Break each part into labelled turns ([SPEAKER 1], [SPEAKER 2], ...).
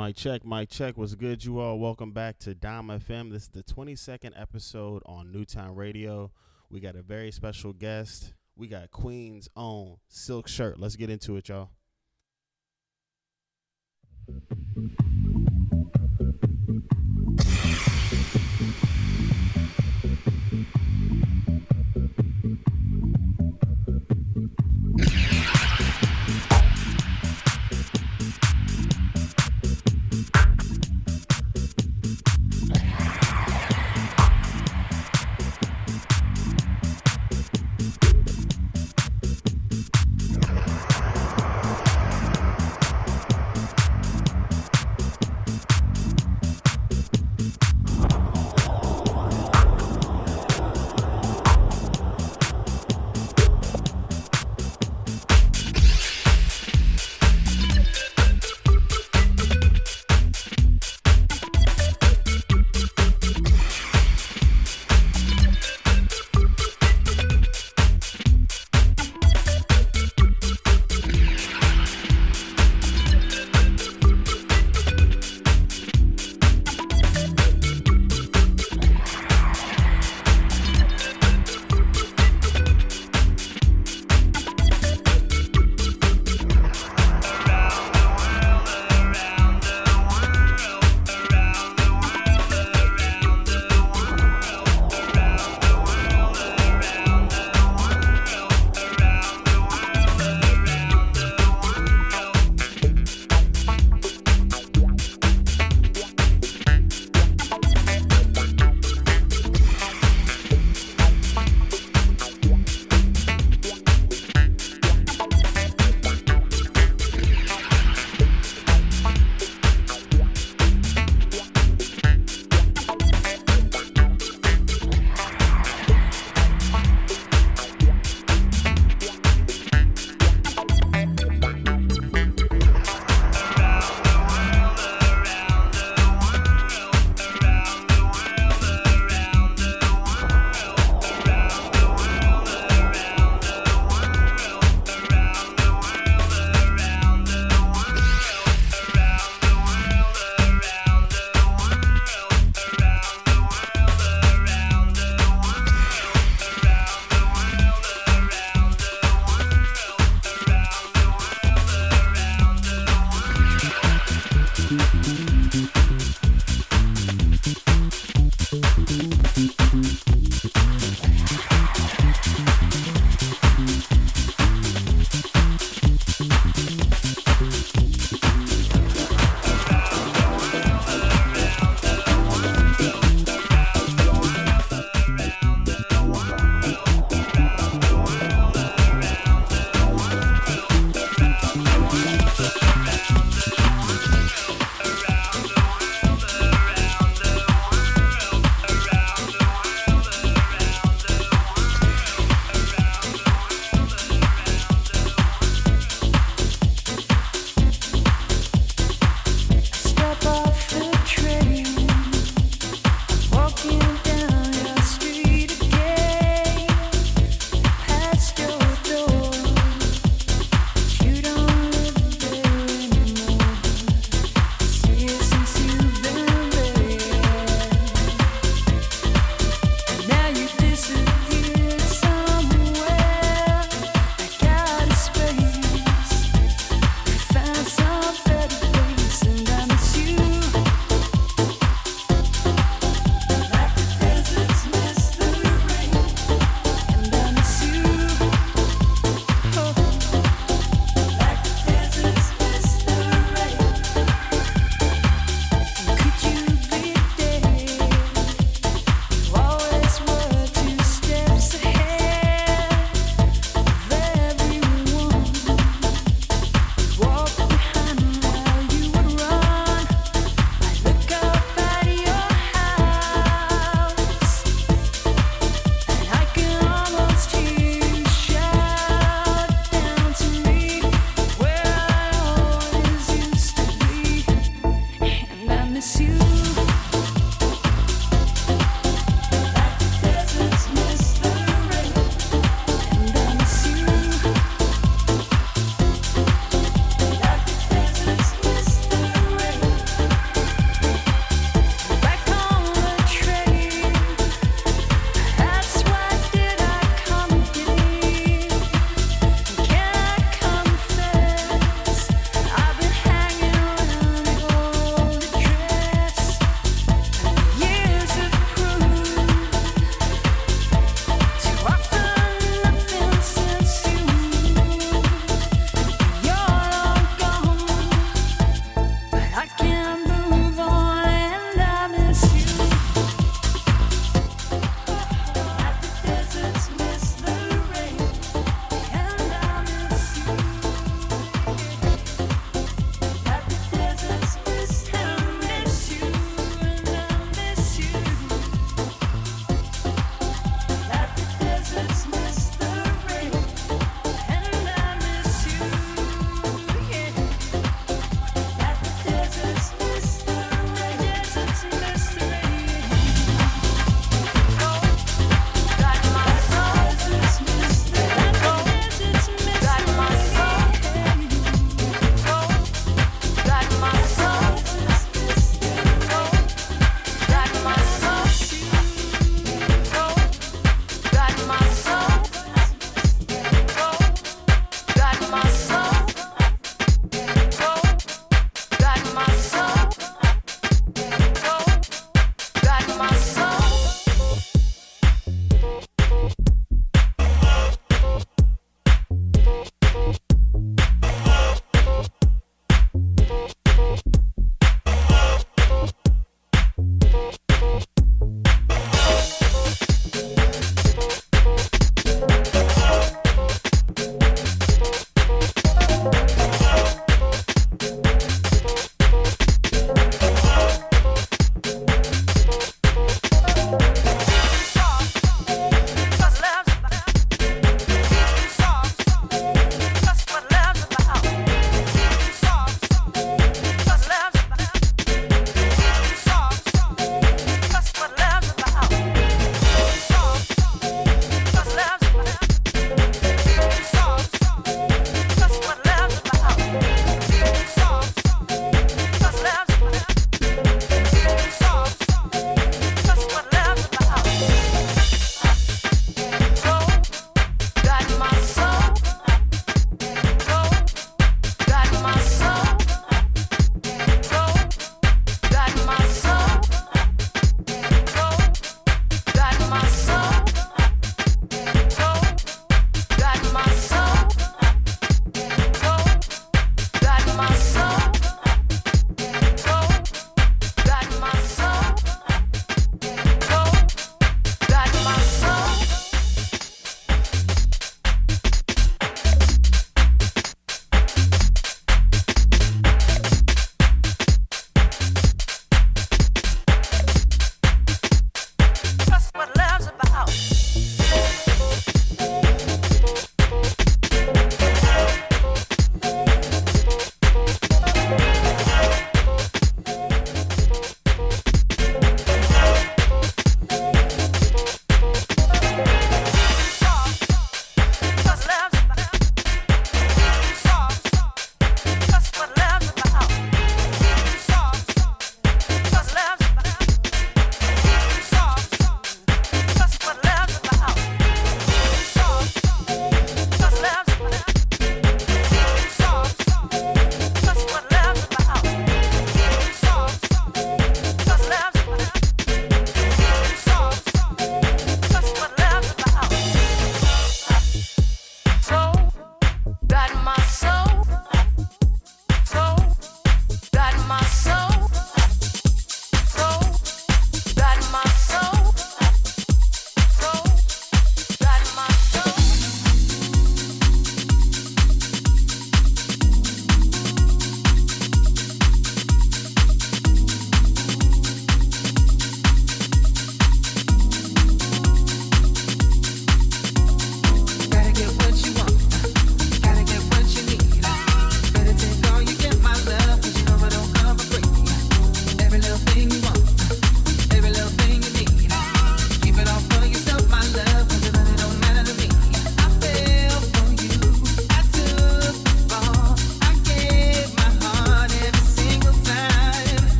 [SPEAKER 1] Mic check. What's good, you all? Welcome back to Dom FM. This is the 22nd episode on Newtown Radio. We got a very special guest. We got Queen's own Silkshirt. Let's get into it, y'all.
[SPEAKER 2] Around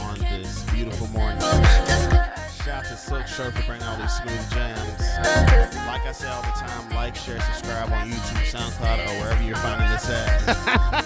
[SPEAKER 1] on this beautiful morning. Shout out to Silkshirt for bringing all these smooth jams. Like I say all the time, like, share, subscribe on YouTube, SoundCloud, or wherever you're finding this at.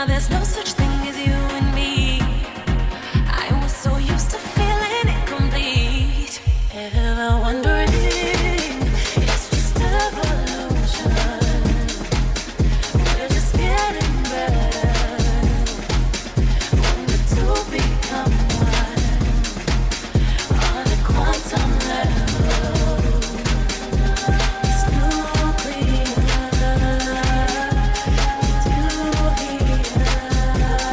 [SPEAKER 2] there's no such thing as you and me. I was so used to feeling incomplete. Ever wondering, it's just evolution. We're just getting better. When the two become one on a quantum level, it's nuclear. We do here.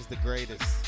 [SPEAKER 1] is the greatest.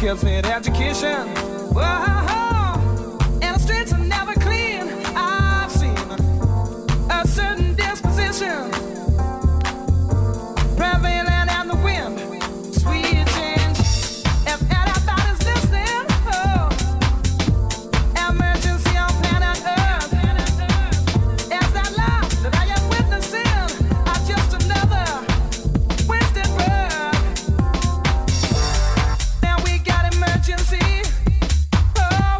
[SPEAKER 3] kids need education. Whoa, and the streets are never clean. I've seen a certain disposition prevalent in the wind. Sweet change. If anybody's listening, oh, emergency on planet Earth. Is that love that I am witnessing? Or just another wasted birth? Now we got emergency. Oh,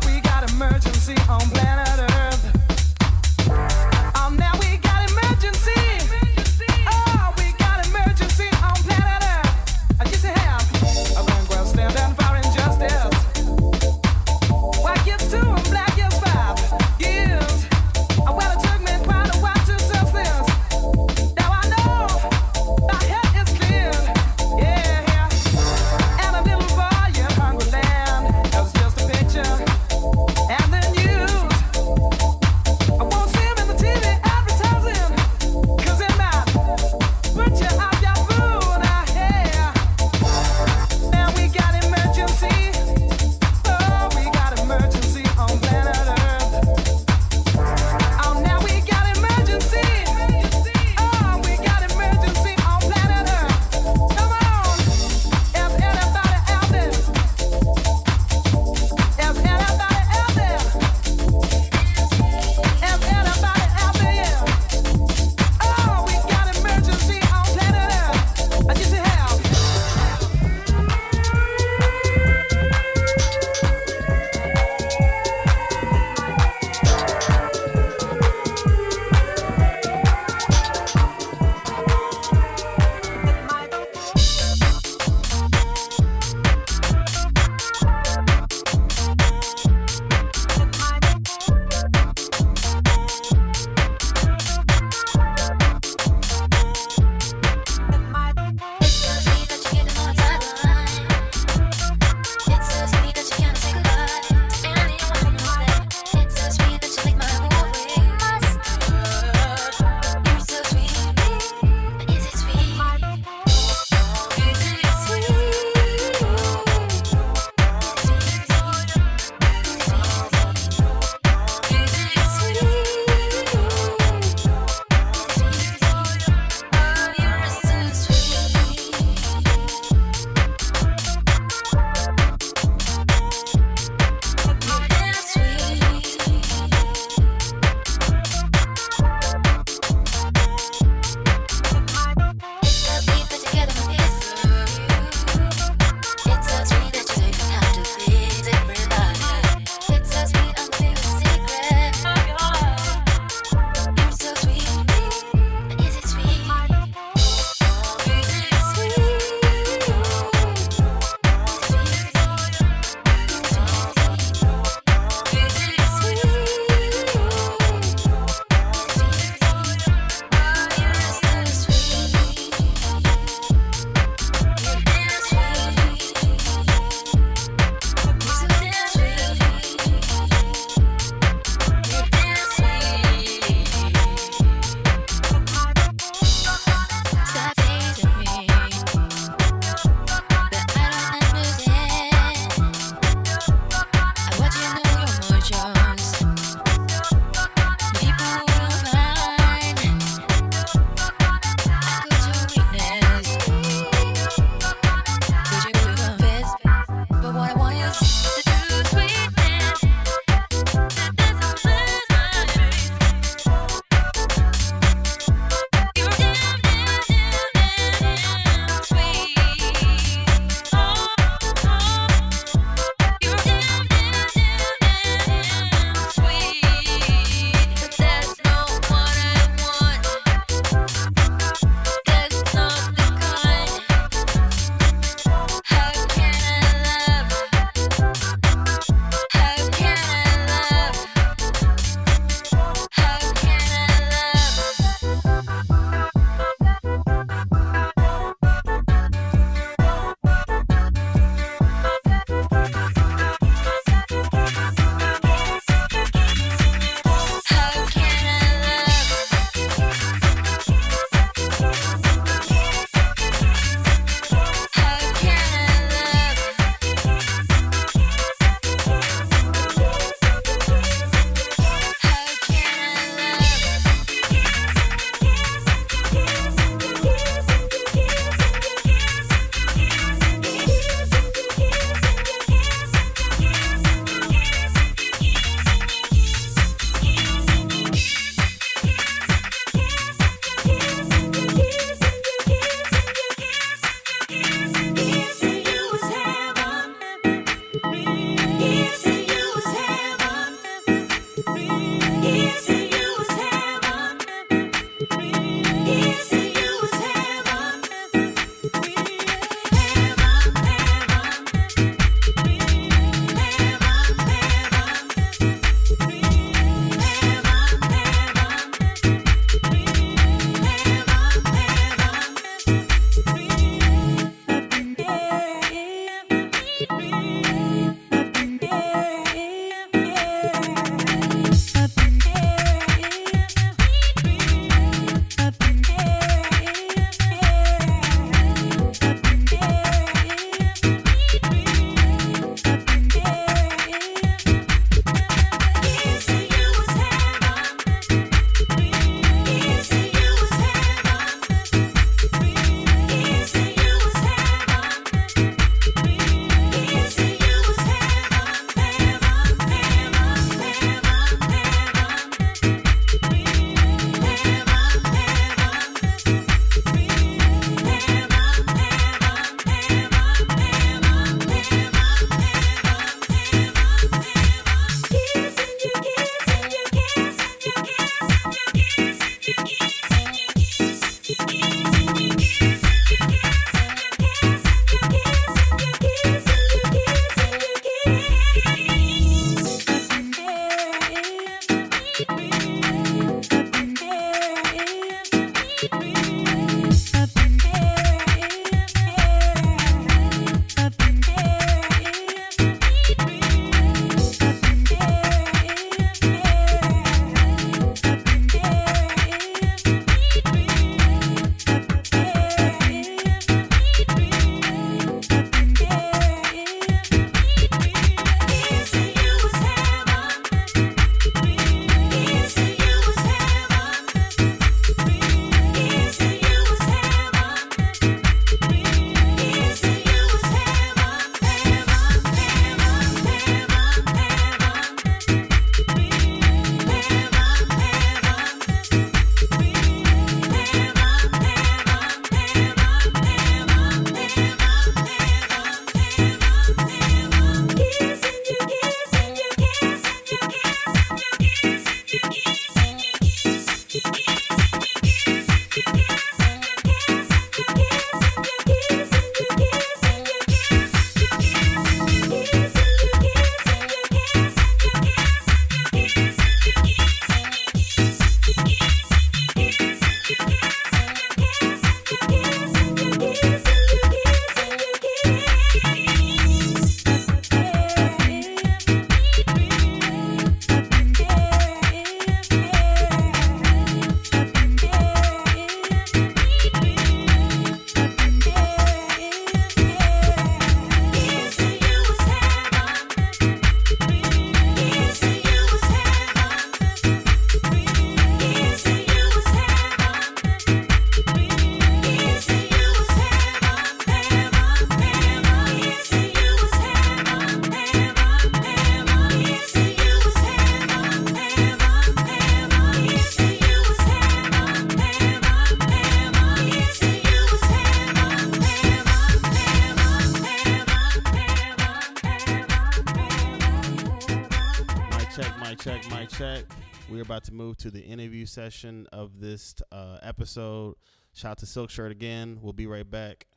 [SPEAKER 1] check, mic check. We're about to move to the interview session of this episode. Shout out to Silkshirt again. We'll be right back.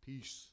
[SPEAKER 1] Peace.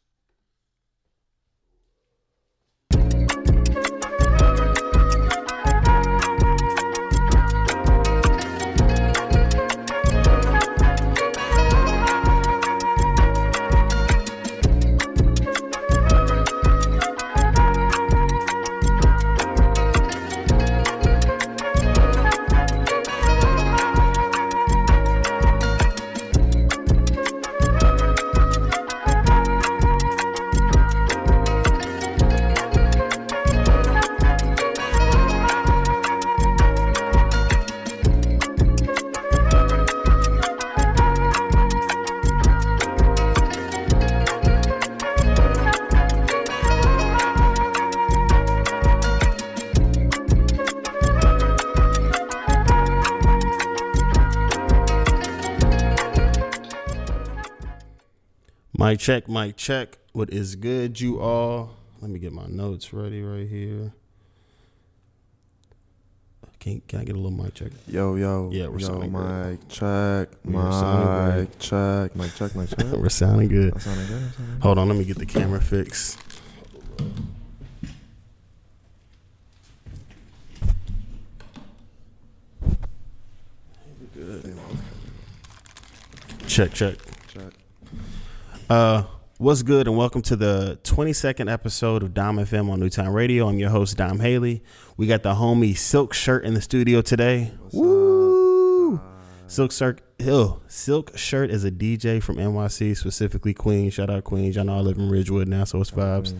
[SPEAKER 1] Mic check, mic check. What is good, you all? Let me get my notes ready right here. Can I get a little mic check?
[SPEAKER 4] Yo.
[SPEAKER 1] Yeah, we're sounding good.
[SPEAKER 4] Mic check, mic check, mic check, mic check.
[SPEAKER 1] We're sounding good.
[SPEAKER 4] I'm sounding good.
[SPEAKER 1] Hold on, let me get the camera fixed.
[SPEAKER 4] Good.
[SPEAKER 1] Check. What's good, and welcome to the 22nd episode of Dom FM on Newtown Radio. I'm your host, Dom Haley. We got the homie Silkshirt in the studio today. Woo! Silkshirt is a DJ from NYC, specifically Queens. Shout out Queens. Y'all know I live in Ridgewood now, so it's vibes.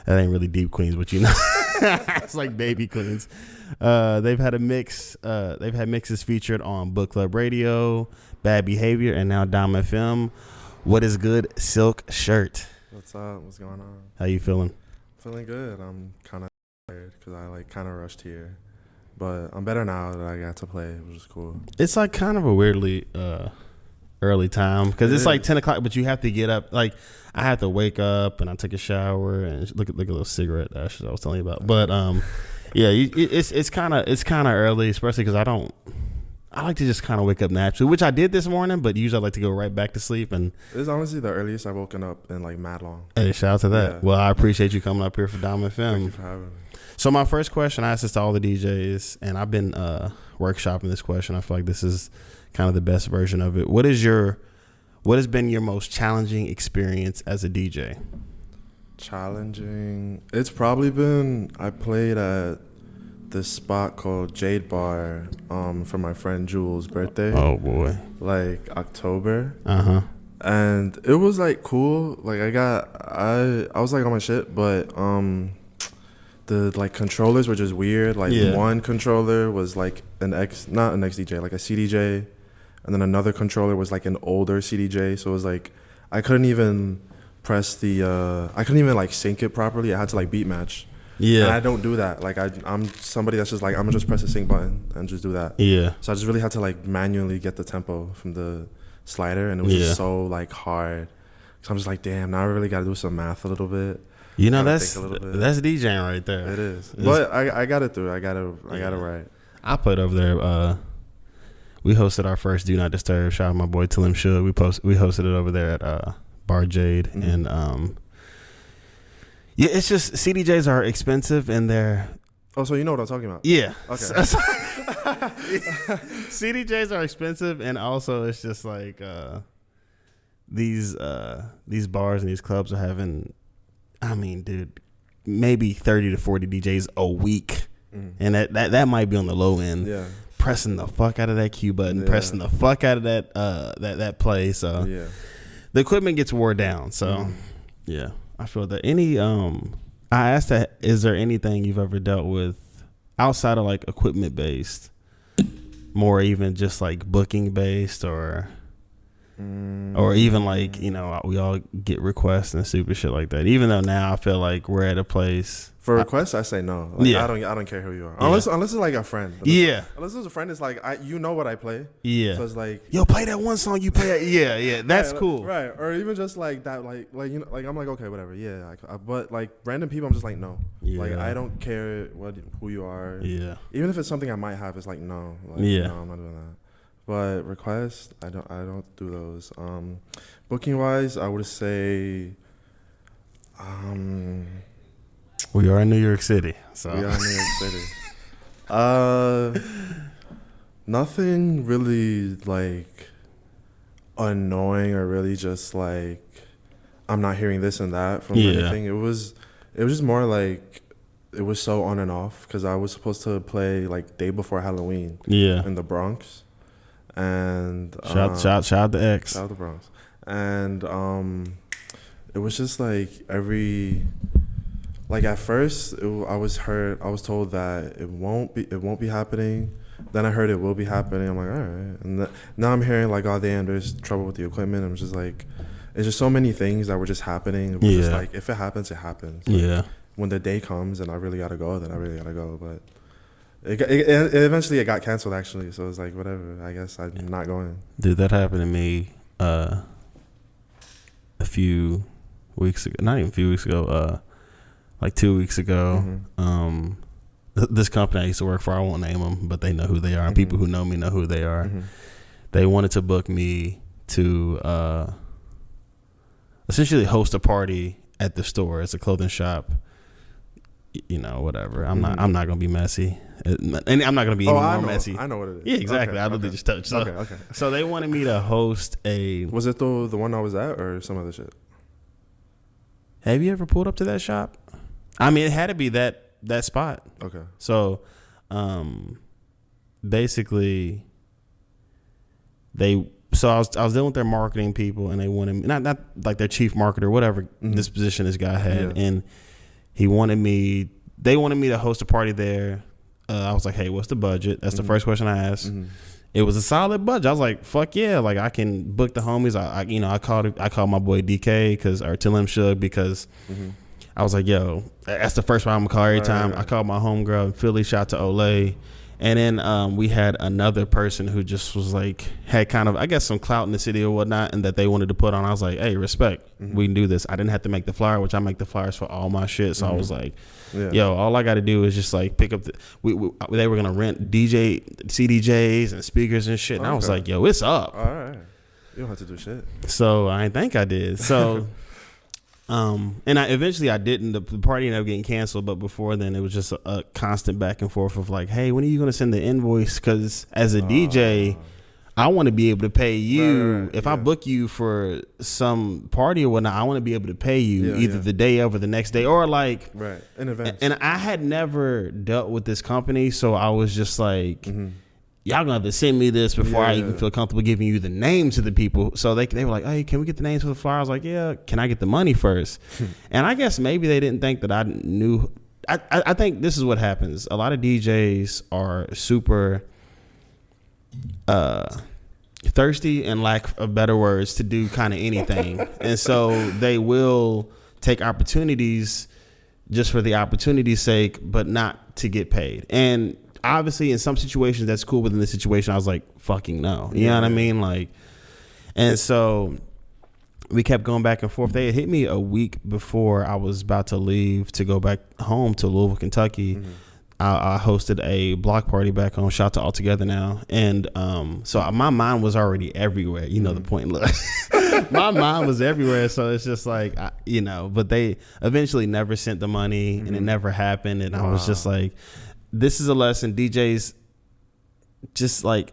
[SPEAKER 1] That ain't really deep Queens, but you know, it's like baby Queens. They've had mixes featured on Book Club Radio, Bad Behavior, and now Dom FM. What is good, Silkshirt?
[SPEAKER 4] What's up? What's going on?
[SPEAKER 1] How you feeling?
[SPEAKER 4] Feeling good. I'm kind of tired because I kind of rushed here, but I'm better now that I got to play, which is cool.
[SPEAKER 1] It's like kind of a weirdly early time because it's like 10 o'clock, but you have to get up. Like I have to wake up and I take a shower and look at little cigarette ashes I was telling you about. But yeah, it's kind of early, especially because I like to just kind of wake up naturally, which I did this morning, but usually I like to go right back to sleep. And
[SPEAKER 4] it's honestly the earliest I've woken up in like mad long.
[SPEAKER 1] Hey, shout out to that.
[SPEAKER 4] Yeah.
[SPEAKER 1] Well, I appreciate you coming up here for Dom FM.
[SPEAKER 4] Thank you for having me.
[SPEAKER 1] So my first question, I asked this to all the DJs, and I've been workshopping this question. I feel like this is kind of the best version of it. What has been your most challenging experience as a DJ?
[SPEAKER 4] Challenging. It's probably been, I played at this spot called Jade Bar for my friend Jules' birthday.
[SPEAKER 1] Oh boy.
[SPEAKER 4] Like October.
[SPEAKER 1] Uh-huh.
[SPEAKER 4] And it was like cool. Like I was like on my shit, but the like controllers were just weird. Like one controller was like not an XDJ, like a CDJ, and then another controller was like an older CDJ. So it was like I couldn't even press I couldn't even like sync it properly. I had to like beat match. Yeah, and I don't do that. Like I'm somebody that's just like I'm gonna just press the sync button and just do that. Yeah. So I just really had to like manually get the tempo from the slider, and it was just so like hard. So I'm just like, damn, now I really gotta do some math a little bit. You know, that's
[SPEAKER 1] DJing right there.
[SPEAKER 4] It is, but I got it through. I got it right.
[SPEAKER 1] I played over there. We hosted our first Do Not Disturb. Shout out my boy Tim Should. We hosted it over there at Bar Jade, and yeah, it's just CDJs are expensive and they're...
[SPEAKER 4] Oh, so you know what I'm talking about?
[SPEAKER 1] Yeah.
[SPEAKER 4] Okay.
[SPEAKER 1] CDJs are expensive, and also it's just like these bars and these clubs are having, I mean, dude, maybe 30 to 40 DJs a week, and that might be on the low end. Yeah. Pressing the fuck out of that cue button, pressing the fuck out of that play. So the equipment gets wore down. So yeah. I feel that I asked that, is there anything you've ever dealt with outside of like equipment based, more even just like booking based, or Or even like, you know, we all get requests and stupid shit like that. Even though now I feel like we're at a place.
[SPEAKER 4] For requests, I say no. Like,
[SPEAKER 1] Yeah.
[SPEAKER 4] I don't care who you are. Unless it's like a friend. Unless it's a friend, it's like you know what I play.
[SPEAKER 1] Yeah.
[SPEAKER 4] So it's like,
[SPEAKER 1] yo, play that one song you play. Yeah. That's cool.
[SPEAKER 4] Right. Or even just like that, like you know, like I'm like, okay, whatever. Yeah. But like random people, I'm just like, no.
[SPEAKER 1] Yeah.
[SPEAKER 4] Like I don't care who you are.
[SPEAKER 1] Yeah.
[SPEAKER 4] Even if it's something I might have, it's like no. Like,
[SPEAKER 1] Yeah.
[SPEAKER 4] No, I'm not doing that. But requests, I don't do those. Booking wise, I would say,
[SPEAKER 1] we are in New York City, so
[SPEAKER 4] we are in New York City. Nothing really like annoying or really just like I'm not hearing this and that from anything. It was just more like it was so on and off because I was supposed to play like day before Halloween. In the Bronx. And
[SPEAKER 1] shout out to X.
[SPEAKER 4] Shout out to Bronx. And it was just like like at first I was told that it won't be happening. Then I heard it will be happening. I'm like, all right. And now I'm hearing like, oh damn, there's trouble with the equipment. I'm just like, it's just so many things that were just happening. It was just like, if it happens, it happens. Like, when the day comes and I really gotta go, then I really gotta go. But eventually it got canceled actually, so it was like whatever. I guess I'm not going.
[SPEAKER 1] Dude, that happened to me a few weeks ago. Not even a few weeks ago. Like 2 weeks ago.
[SPEAKER 4] Mm-hmm.
[SPEAKER 1] This company I used to work for, I won't name them, but they know who they are. And people who know me know who they are. They wanted to book me to essentially host a party at the store. It's a clothing shop. You know, whatever. I'm not gonna be messy. And I'm not gonna be any more messy.
[SPEAKER 4] I know what it is.
[SPEAKER 1] Yeah, exactly.
[SPEAKER 4] Okay,
[SPEAKER 1] I literally just touched. So,
[SPEAKER 4] okay.
[SPEAKER 1] So they wanted me to host a.
[SPEAKER 4] Was it the one I was at or some other shit?
[SPEAKER 1] Have you ever pulled up to that shop? I mean, it had to be that spot.
[SPEAKER 4] Okay.
[SPEAKER 1] So, basically, I was dealing with their marketing people, and they wanted me, not like their chief marketer, whatever this position this guy had, and they wanted me to host a party there. I was like, hey, what's the budget? That's the first question I asked. It was a solid budget. I was like, fuck yeah, like I can book the homies. I called my boy DK or Tell Him Shug because I was like, yo, that's the first one I'm gonna call every time. I called my homegirl in Philly, shout out to Olay. And then we had another person who just was like, had kind of, I guess, some clout in the city or whatnot, and that they wanted to put on. I was like, hey, respect. We can do this. I didn't have to make the flyer, which I make the flyers for all my shit. So I was like, yo, all I got to do is just like pick up they were going to rent CDJs and speakers and shit. And I was like, yo, it's up.
[SPEAKER 4] All right. You don't have to do shit.
[SPEAKER 1] So I think I did. So... and I didn't. The party ended up getting canceled, but before then it was just a constant back and forth of like, hey, when are you going to send the invoice? Because as a DJ, I want to be able to pay you.
[SPEAKER 4] Right,
[SPEAKER 1] if I book you for some party or whatnot, I want to be able to pay you either the day of or the next day or like
[SPEAKER 4] in advance.
[SPEAKER 1] And I had never dealt with this company, so I was just like. Y'all gonna have to send me this before I even feel comfortable giving you the names of the people. So they were like, hey, can we get the names for the flyer? I was like, yeah, can I get the money first? And I guess maybe they didn't think that I knew. I think this is what happens. A lot of DJs are super thirsty and lack of better words to do kind of anything. And so they will take opportunities just for the opportunity's sake, but not to get paid. And obviously in some situations that's cool, but in this situation I was like, fucking no. You know what I mean? Like, and so we kept going back and forth. They had hit me a week before I was about to leave to go back home to Louisville, Kentucky. I hosted a block party back home. Shout out to All Together now. And so my mind was already everywhere. You know the point. Look, my mind was everywhere. So it's just like, but they eventually never sent the money and it never happened. And I was just like, this is a lesson. DJs, just like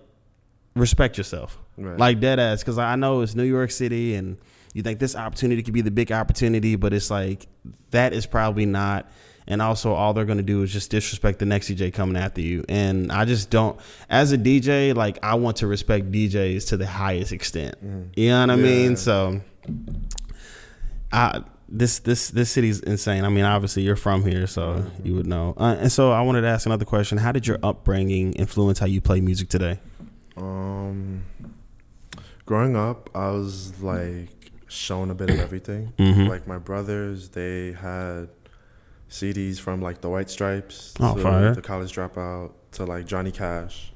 [SPEAKER 1] respect yourself, like dead ass. Because I know it's New York City, and you think this opportunity could be the big opportunity, but it's like that is probably not. And also, all they're gonna do is just disrespect the next DJ coming after you. And I just don't. As a DJ, like I want to respect DJs to the highest extent. You know what I mean? So, This city's insane. I mean, obviously you're from here, so you would know. And so I wanted to ask another question. How did your upbringing influence how you play music today?
[SPEAKER 4] Growing up, I was like shown a bit of everything.
[SPEAKER 1] Mm-hmm.
[SPEAKER 4] Like my brothers, they had CDs from like the White Stripes
[SPEAKER 1] Oh,
[SPEAKER 4] to
[SPEAKER 1] fire.
[SPEAKER 4] the College Dropout to like Johnny Cash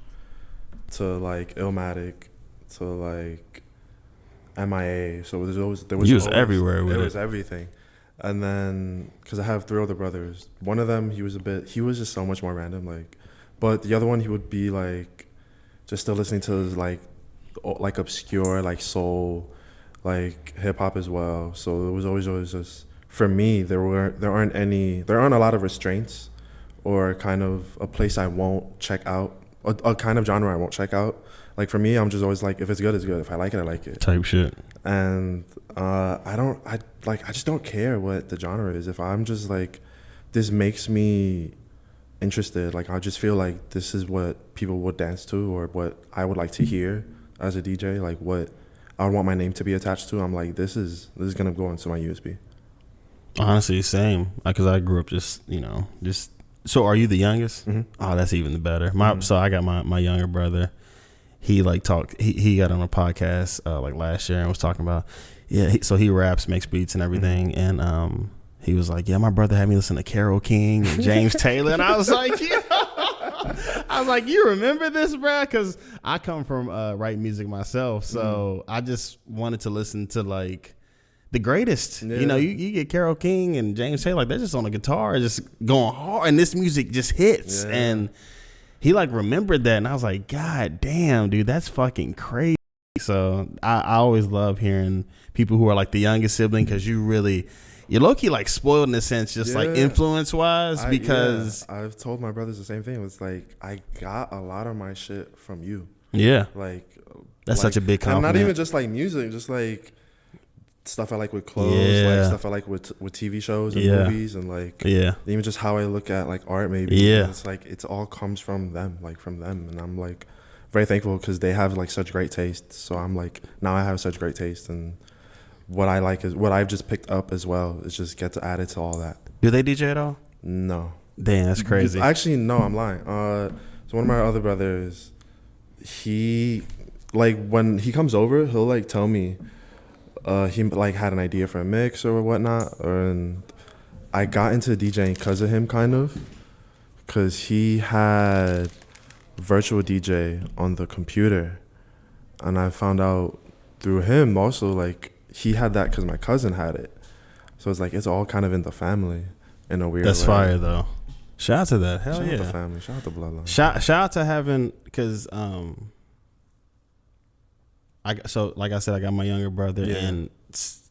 [SPEAKER 4] to like Illmatic to like MIA. So there was
[SPEAKER 1] You was
[SPEAKER 4] always,
[SPEAKER 1] everywhere with
[SPEAKER 4] it
[SPEAKER 1] it.
[SPEAKER 4] was everything. And then because I have 3 older brothers, one of them he was just so much more random. Like, but the other one he would be like just still listening to like obscure like soul, like hip hop as well. So it was always just for me. There aren't a lot of restraints or kind of a place I won't check out, a kind of genre I won't check out. Like for me, I'm just always like, if it's good, it's good. If I like it, I like it.
[SPEAKER 1] Type shit.
[SPEAKER 4] And I just don't care what the genre is. If I'm just like, this makes me interested, like I just feel like this is what people would dance to or what I would like to hear as a DJ, like what I would want my name to be attached to. I'm like, this is gonna go into my USB.
[SPEAKER 1] Honestly, same. Because I grew up just. So are you the youngest?
[SPEAKER 4] Mm-hmm.
[SPEAKER 1] Oh, that's even the better. So I got my younger brother. He like talked. He got on a podcast like last year and was talking about so he raps, makes beats and everything, and he was like, yeah, my brother had me listen to Carole King and James Taylor, and I was like, yeah. I was like, you remember this, bro? Because I come from writing music myself, so I just wanted to listen to like the greatest.
[SPEAKER 4] Yeah.
[SPEAKER 1] You know, you get Carole King and James Taylor, like they're just on the guitar, just going hard, and this music just hits.
[SPEAKER 4] Yeah.
[SPEAKER 1] And he like remembered that, and I was like, God damn, dude, that's fucking crazy. So I always love hearing people who are like the youngest sibling, because you're low-key like spoiled in a sense, just like influence wise, because
[SPEAKER 4] I've told my brothers the same thing. It's like, I got a lot of my shit from you.
[SPEAKER 1] Yeah,
[SPEAKER 4] like
[SPEAKER 1] that's such a big compliment.
[SPEAKER 4] And not even just like music, just like stuff I like with clothes, like stuff I like with TV shows and movies, and like even just how I look at like art, maybe.
[SPEAKER 1] Yeah,
[SPEAKER 4] and it's like it all comes from them, and I'm like very thankful because they have like such great taste. So I'm like, now I have such great taste, and what I like is what I've just picked up as well. Is just get to add it to all that.
[SPEAKER 1] Do they DJ at all?
[SPEAKER 4] No.
[SPEAKER 1] Damn, that's crazy.
[SPEAKER 4] Actually, no, I'm lying. So one of my other brothers, he like when he comes over, he'll like tell me he like had an idea for a mix or whatnot, and I got into DJing because of him, kind of, because he had virtual DJ on the computer, and I found out through him also, like he had that because my cousin had it, so it's like it's all kind of in the family in a weird way.
[SPEAKER 1] That's fire though. Shout out to that. Hell
[SPEAKER 4] shout
[SPEAKER 1] yeah.
[SPEAKER 4] out to family. Shout out to bloodline.
[SPEAKER 1] Shout out to having, because like I said, I got my younger brother, and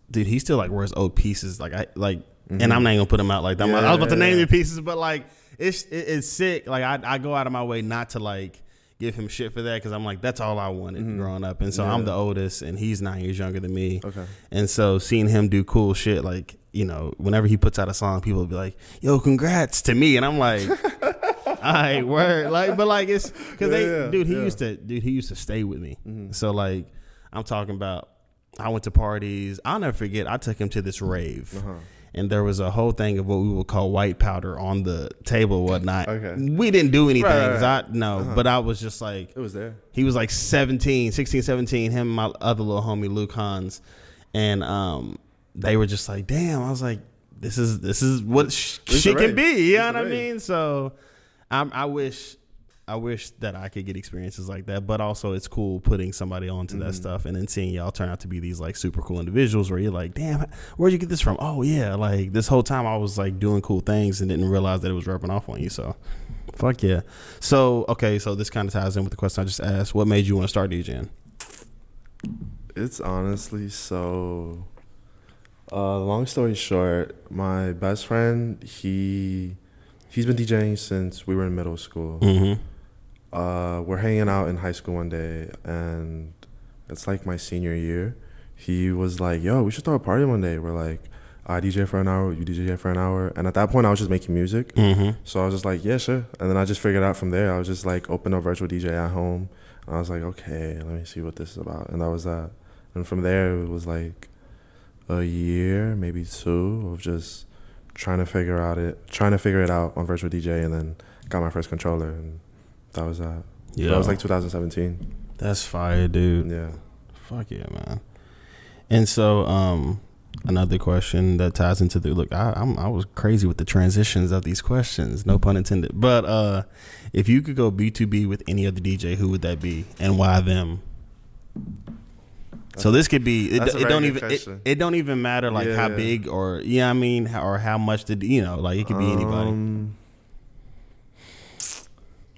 [SPEAKER 1] dude, he still like wears old pieces, like and I'm not even gonna put him out like that. I was about to name the pieces, but like it's sick. Like I go out of my way not to like give him shit for that, because I'm like, that's all I wanted growing up, and so I'm the oldest, and he's 9 years younger than me.
[SPEAKER 4] Okay.
[SPEAKER 1] And so seeing him do cool shit, like, you know, whenever he puts out a song, people will be like, yo, congrats to me, and I'm like, all right, word, like, but like it's because he used to stay with me. So like I'm talking about, I went to parties. I'll never forget, I took him to this rave. And there was a whole thing of what we would call white powder on the table, whatnot. Okay. We didn't do anything. Right. But I was just like, it
[SPEAKER 4] was there.
[SPEAKER 1] He was like 16, 17, him and my other little homie, Luke Hans. And they were just like, damn. I was like, this is what shit can be. You know what I mean? So I wish that I could get experiences like that, but also it's cool putting somebody onto that stuff and then seeing y'all turn out to be these like super cool individuals where you're like, damn, where'd you get this from? Oh yeah, like this whole time I was like doing cool things and didn't realize that it was rubbing off on you. So fuck yeah. So okay, so this kind of ties in with the question I just asked. What made you want to start DJing?
[SPEAKER 4] It's honestly so long story short, my best friend, he's been DJing since we were in middle school. We're hanging out in high school one day, and it's like my senior year. He was like, yo, we should throw a party one day. We're like, I DJ for an hour, you DJ for an hour. And at that point, I was just making music. So I was just like, yeah, sure. And then I just figured out from there, I was just like, open up virtual DJ at home. And I was like, okay, let me see what this is about. And that was that. And from there, it was like a year, maybe 2, of just trying to figure it out on virtual DJ, and then got my first controller, and that was that. Yeah, that was like 2017.
[SPEAKER 1] That's fire, dude.
[SPEAKER 4] Yeah,
[SPEAKER 1] Fuck yeah, man. And so, another question that ties into the look. I was crazy with the transitions of these questions, no pun intended. But if you could go B2B with any other DJ, who would that be, and why them? So this could be. It don't even matter like how big or I mean, or how much like it could be anybody.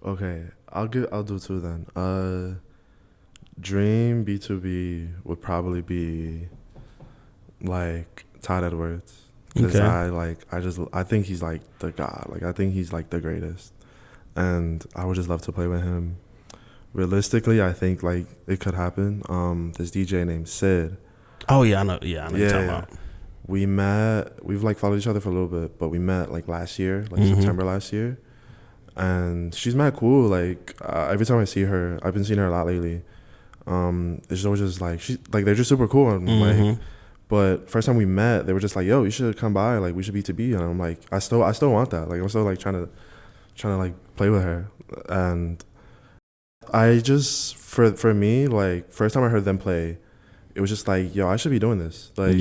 [SPEAKER 4] Okay, I'll do two then. Dream B2B would probably be like Todd Edwards, because I think he's like the god. Like I think he's like the greatest, and I would just love to play with him. Realistically, I think like it could happen. This DJ named Sid.
[SPEAKER 1] Oh yeah, I know. Yeah, I know. You're talking about.
[SPEAKER 4] We met. We've like followed each other for a little bit, but we met like last year, like September last year. And she's mad cool. Like every time I see her, I've been seeing her a lot lately. It's always just like they're just super cool. And like, but first time we met, they were just like, "Yo, you should come by. Like, we should B2B." And I'm like, I still want that. Like, I'm still like trying to like play with her. And I just for me, like first time I heard them play, it was just like, yo, I should be doing this. Like,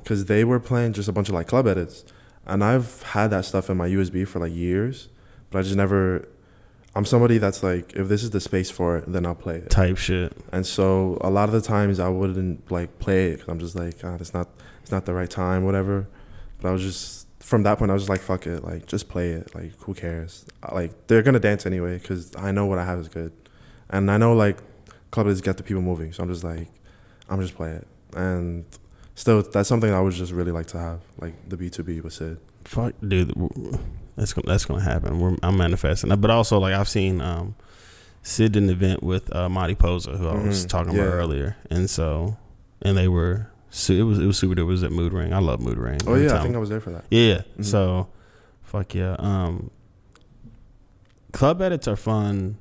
[SPEAKER 4] because they were playing just a bunch of like club edits, and I've had that stuff in my USB for like years. But I just never, I'm somebody that's like, if this is the space for it, then I'll play it.
[SPEAKER 1] Type shit.
[SPEAKER 4] And so a lot of the times I wouldn't like play it because I'm just like, God, it's not the right time, whatever. But I was just, from that point, I was just like, fuck it. Like, just play it. Like, who cares? Like, they're going to dance anyway because I know what I have is good. And I know like clubs get the people moving. So I'm just like, I'm just play it. And still, that's something I would just really like to have. Like the B2B with Sid.
[SPEAKER 1] Fuck, dude. That's gonna happen. I'm manifesting, but also like I've seen Sid did an event with Monty Posa, who I was talking about earlier, and they were it was super. It was at Mood Ring. I love Mood Ring.
[SPEAKER 4] Oh yeah, I think I was there for that.
[SPEAKER 1] Yeah, so fuck yeah. Club edits are fun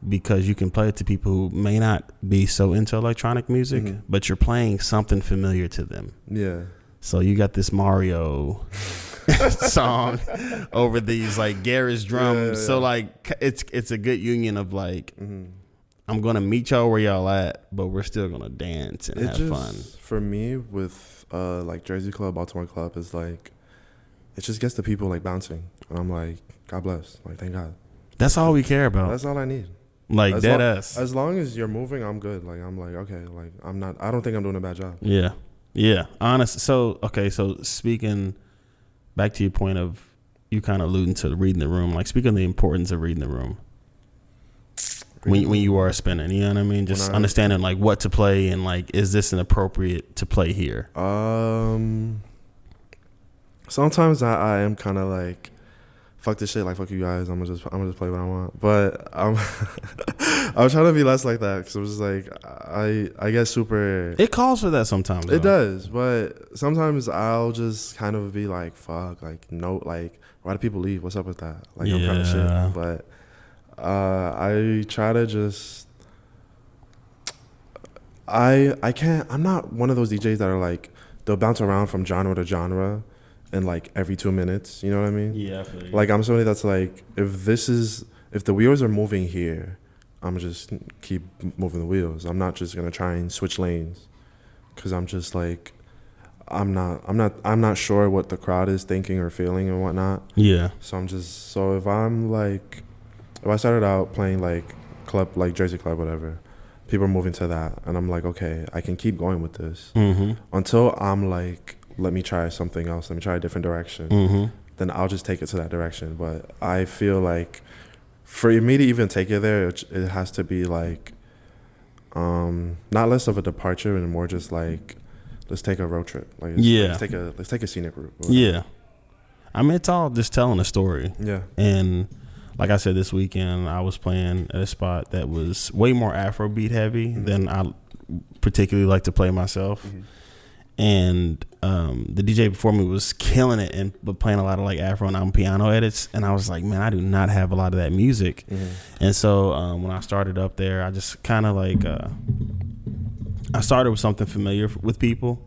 [SPEAKER 1] because you can play it to people who may not be so into electronic music, but you're playing something familiar to them.
[SPEAKER 4] Yeah.
[SPEAKER 1] So you got this Mario song over these like garage drums. Yeah. So like it's a good union of like I'm gonna meet y'all where y'all at, but we're still gonna dance and have fun.
[SPEAKER 4] For me, with like Jersey Club, Baltimore Club, is like it just gets the people like bouncing, and I'm like, God bless, like thank God.
[SPEAKER 1] That's all we care about.
[SPEAKER 4] That's all I need.
[SPEAKER 1] Like dead ass.
[SPEAKER 4] As long as you're moving, I'm good. Like I'm like okay, like I don't think I'm doing a bad job.
[SPEAKER 1] Yeah. Yeah, honest. So speaking back to your point of you kind of alluding to reading the room, like speaking of the importance of reading the room when you are spinning, you know what I mean? Just understanding like what to play and like is this an appropriate to play here?
[SPEAKER 4] Sometimes I am kind of like fuck this shit, like fuck you guys. I'm gonna just play what I want. But I'm trying to be less like that because it was just like I get super.
[SPEAKER 1] It calls for that sometimes.
[SPEAKER 4] It does, but sometimes I'll just kind of be like, fuck, like no, like why do people leave? What's up with that? Like I'm kind of shit. But I try to just. I can't. I'm not one of those DJs that are like they'll bounce around from genre to genre. And like every 2 minutes, you know what I mean?
[SPEAKER 1] Yeah, I feel you.
[SPEAKER 4] Like I'm somebody that's like, if the wheels are moving here, I'm just keep moving the wheels. I'm not just gonna try and switch lanes, because I'm just like, I'm not sure what the crowd is thinking or feeling and whatnot.
[SPEAKER 1] Yeah.
[SPEAKER 4] So if I started out playing like club, like Jersey Club, whatever, people are moving to that, and I'm like, okay, I can keep going with this until I'm like. Let me try something else. Let me try a different direction. Then I'll just take it to that direction. But I feel like for me to even take it there, it has to be like not less of a departure and more just like let's take a road trip. Like let's take a scenic route.
[SPEAKER 1] Yeah, I mean it's all just telling a story.
[SPEAKER 4] Yeah, and
[SPEAKER 1] like I said, this weekend I was playing at a spot that was way more Afrobeat heavy than I particularly like to play myself. And the DJ before me was killing it but playing a lot of like Afro and piano edits, and I was like, man, I do not have a lot of that music. And so when I started up there, I just kind of like I started with something familiar with people,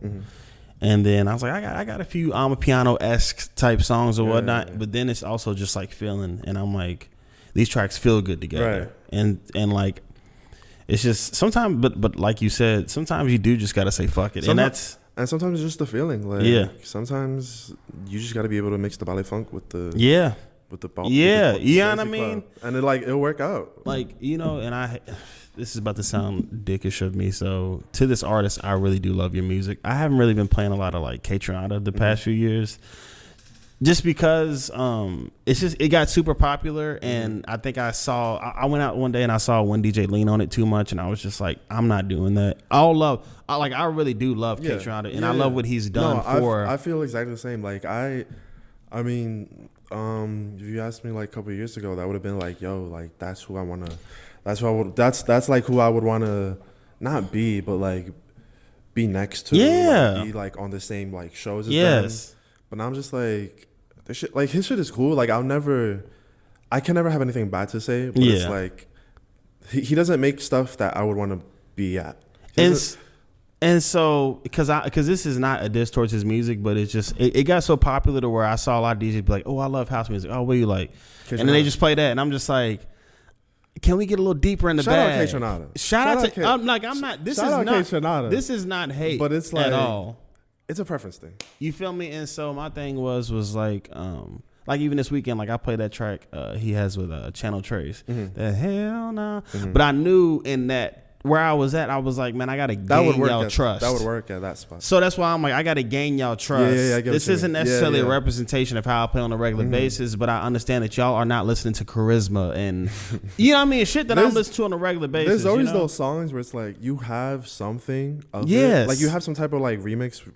[SPEAKER 1] and then I was like, I got a few piano-esque type songs or whatnot, but then it's also just like feeling, and I'm like, these tracks feel good together, and like it's just sometimes, but like you said, sometimes you do just gotta say fuck it,
[SPEAKER 4] and sometimes it's just the feeling. Like sometimes you just gotta be able to mix the ballet funk with the with the ball.
[SPEAKER 1] Yeah, you know what I mean.
[SPEAKER 4] And it'll work out.
[SPEAKER 1] Like and this is about to sound dickish of me. So to this artist, I really do love your music. I haven't really been playing a lot of like K-Tronada the past few years. Just because it got super popular, and I think I went out one day and I saw one DJ lean on it too much, and I was just like, I'm not doing that. I really do love K-Tronada, and I love what he's done for.
[SPEAKER 4] I feel exactly the same. Like I mean, if you asked me like a couple of years ago, that would have been like, yo, like that's who I wanna. That's like who I would wanna not be, but like be next to. Like, be like on the same like shows as them. But now I'm just like, this shit, like his shit is cool. Like I can never have anything bad to say. But it's like he doesn't make stuff that I would want to be at.
[SPEAKER 1] And so because this is not a diss towards his music, but it's just it got so popular to where I saw a lot of DJs be like, oh, I love house music. Oh, what do you like? And then they just play that, and I'm just like, can we get a little deeper in the bag? Shout out to I'm not. This is not hate, but it's like, at all.
[SPEAKER 4] It's a preference thing.
[SPEAKER 1] You feel me? And so my thing was like even this weekend, like I played that track he has with Channel Trace. The hell nah. But I knew in that where I was at, I was like, man, I gotta gain y'all trust.
[SPEAKER 4] That would work at that spot.
[SPEAKER 1] So that's why I'm like, I gotta gain y'all trust.
[SPEAKER 4] Yeah,
[SPEAKER 1] this isn't necessarily a representation of how I play on a regular basis, but I understand that y'all are not listening to charisma and you know what I mean, shit that I listen to on a regular basis.
[SPEAKER 4] There's always those songs where it's like you have something of it. Like you have some type of like remix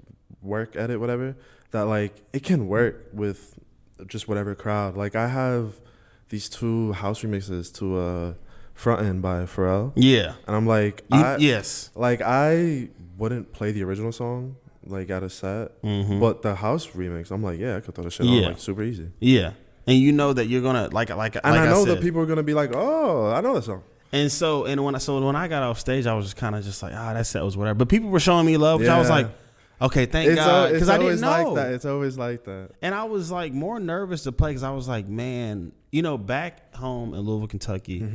[SPEAKER 4] work edit, whatever, that like it can work with just whatever crowd. Like I have these 2 house remixes to Frontin' by Pharrell. Yeah. And I'm like, I wouldn't play the original song like at a set, but the house remix, I'm like, yeah, I could throw the shit on like super easy. Yeah. And you know that you're gonna like and I know that people are gonna be like, oh, I know that song. And so when I got off stage, I was just kind of just like, that set was whatever. But people were showing me love, which I was like, okay, thank God, because I didn't know. It's always like that.
[SPEAKER 1] And I was like more nervous to play because I was like, man, back home in Louisville, Kentucky,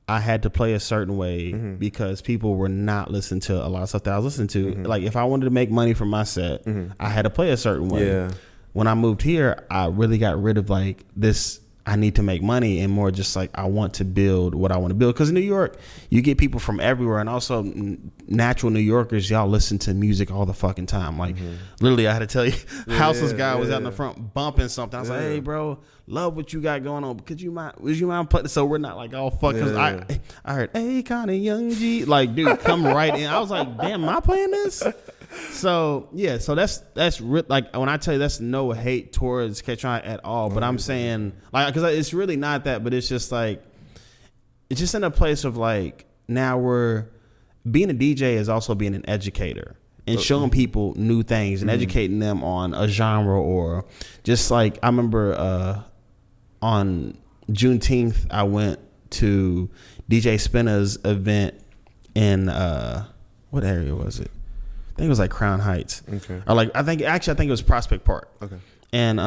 [SPEAKER 1] I had to play a certain way because people were not listening to a lot of stuff that I was listening to. Like if I wanted to make money from my set, I had to play a certain way. Yeah. When I moved here, I really got rid of like this. I need to make money and more just like I want to build what I want to build. Because in New York, you get people from everywhere, and also natural New Yorkers, y'all listen to music all the fucking time. Like literally, I had to tell you, houseless guy was out in the front bumping something. I was like, hey, bro, love what you got going on. Would you mind putting? So we're not like all fuck. Cause I heard, hey, Connie, Young G, like dude, come right in. I was like, damn, am I playing this? So yeah, so that's like when I tell you that's no hate towards K-Tron at all, but I'm saying like because it's really not that, but it's just like it's just in a place of like now we're being a DJ is also being an educator and showing people new things and educating them on a genre or just like I remember on Juneteenth I went to DJ Spinna's event in what area was it? I think it was like Crown Heights. Okay. Or like I think it was Prospect Park. Okay. And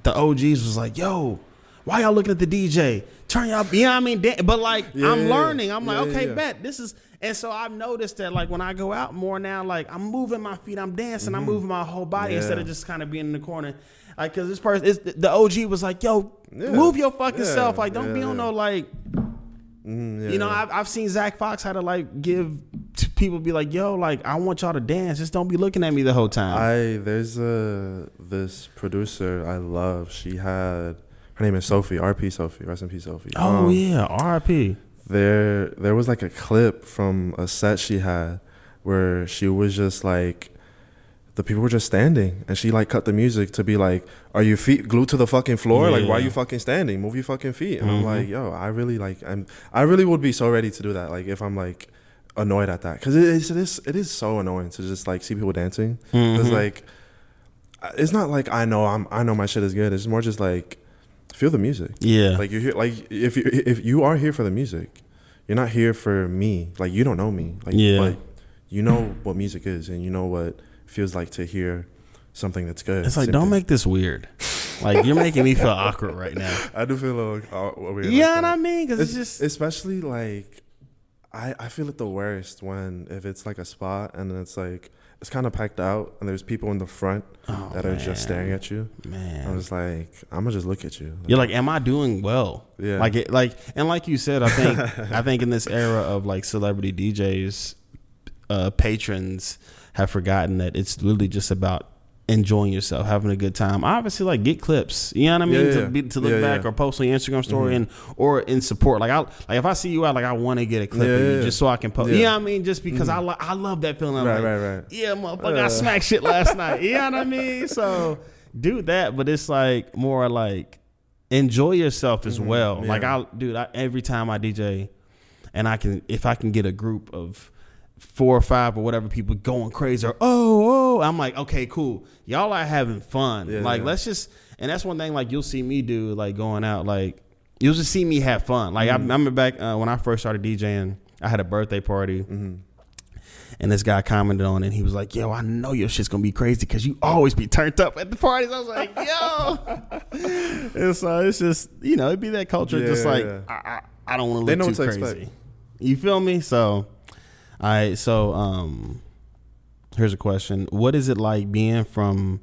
[SPEAKER 1] the OGs was like, yo, why y'all looking at the DJ? Turn y'all, you know what I mean? But like I'm learning. I'm like, okay, bet this is. And so I've noticed that like when I go out more now, like I'm moving my feet, I'm dancing, I'm moving my whole body instead of just kind of being in the corner. Like, cause this person, the OG was like, yo, move your fucking self. Like, don't be on no like. You know, I've seen Zach Fox how to like give people be like, yo, like I want y'all to dance, just don't be looking at me the whole time.
[SPEAKER 4] There's this producer I love. Her name is Sophie, RP Sophie, rest in peace Sophie.
[SPEAKER 1] Oh yeah, RP.
[SPEAKER 4] There was like a clip from a set she had where she was just like, the people were just standing and she like cut the music to be like, are your feet glued to the fucking floor? Like, why are you fucking standing? Move your fucking feet. And I'm like, yo, I really would be so ready to do that. Like if I'm like annoyed at that. Cause it is so annoying to just like see people dancing. Cause like, it's not like I know my shit is good. It's more just like, feel the music. Yeah. Like you're here, like if you are here for the music, you're not here for me. Like you don't know me. Like, but you know what music is and you know what feels like to hear something that's good.
[SPEAKER 1] It's like, don't make this weird. Like, you're making me feel awkward right now.
[SPEAKER 4] I do feel a little weird.
[SPEAKER 1] You know
[SPEAKER 4] like
[SPEAKER 1] what
[SPEAKER 4] that.
[SPEAKER 1] I mean? Because it's just...
[SPEAKER 4] Especially, like, I feel it the worst if it's, like, a spot and then it's, like, it's kind of packed out and there's people in the front that are just staring at you.
[SPEAKER 1] Man.
[SPEAKER 4] I was like, I'm going to just look at you.
[SPEAKER 1] You're like, am I doing well?
[SPEAKER 4] Yeah.
[SPEAKER 1] And like you said, I think in this era of, like, celebrity DJs, patrons have forgotten that it's literally just about enjoying yourself, having a good time. Obviously, like, get clips, you know what I mean, to look back or post on your Instagram story or in support. Like if I see you out, like, I want to get a clip of you just so I can post. You know what I mean? Just because I love that feeling. Right. Yeah, motherfucker, I smacked shit last night. You know what I mean? So do that, but it's like more like enjoy yourself as well. Yeah. Like every time I DJ, and if I can get a group of 4 or 5 or whatever people going crazy or I'm like, okay, cool, y'all are having fun. Let's just, and that's one thing, like, you'll see me do, like, going out, like, you'll just see me have fun. Like, I remember back when I first started DJing, I had a birthday party and this guy commented on it and he was like, yo, I know your shit's gonna be crazy because you always be turned up at the parties. I was like, yo. And so it's just, you know, it'd be that culture, I don't want to look too crazy. Expect. You feel me? So all right, so here's a question. What is it like being from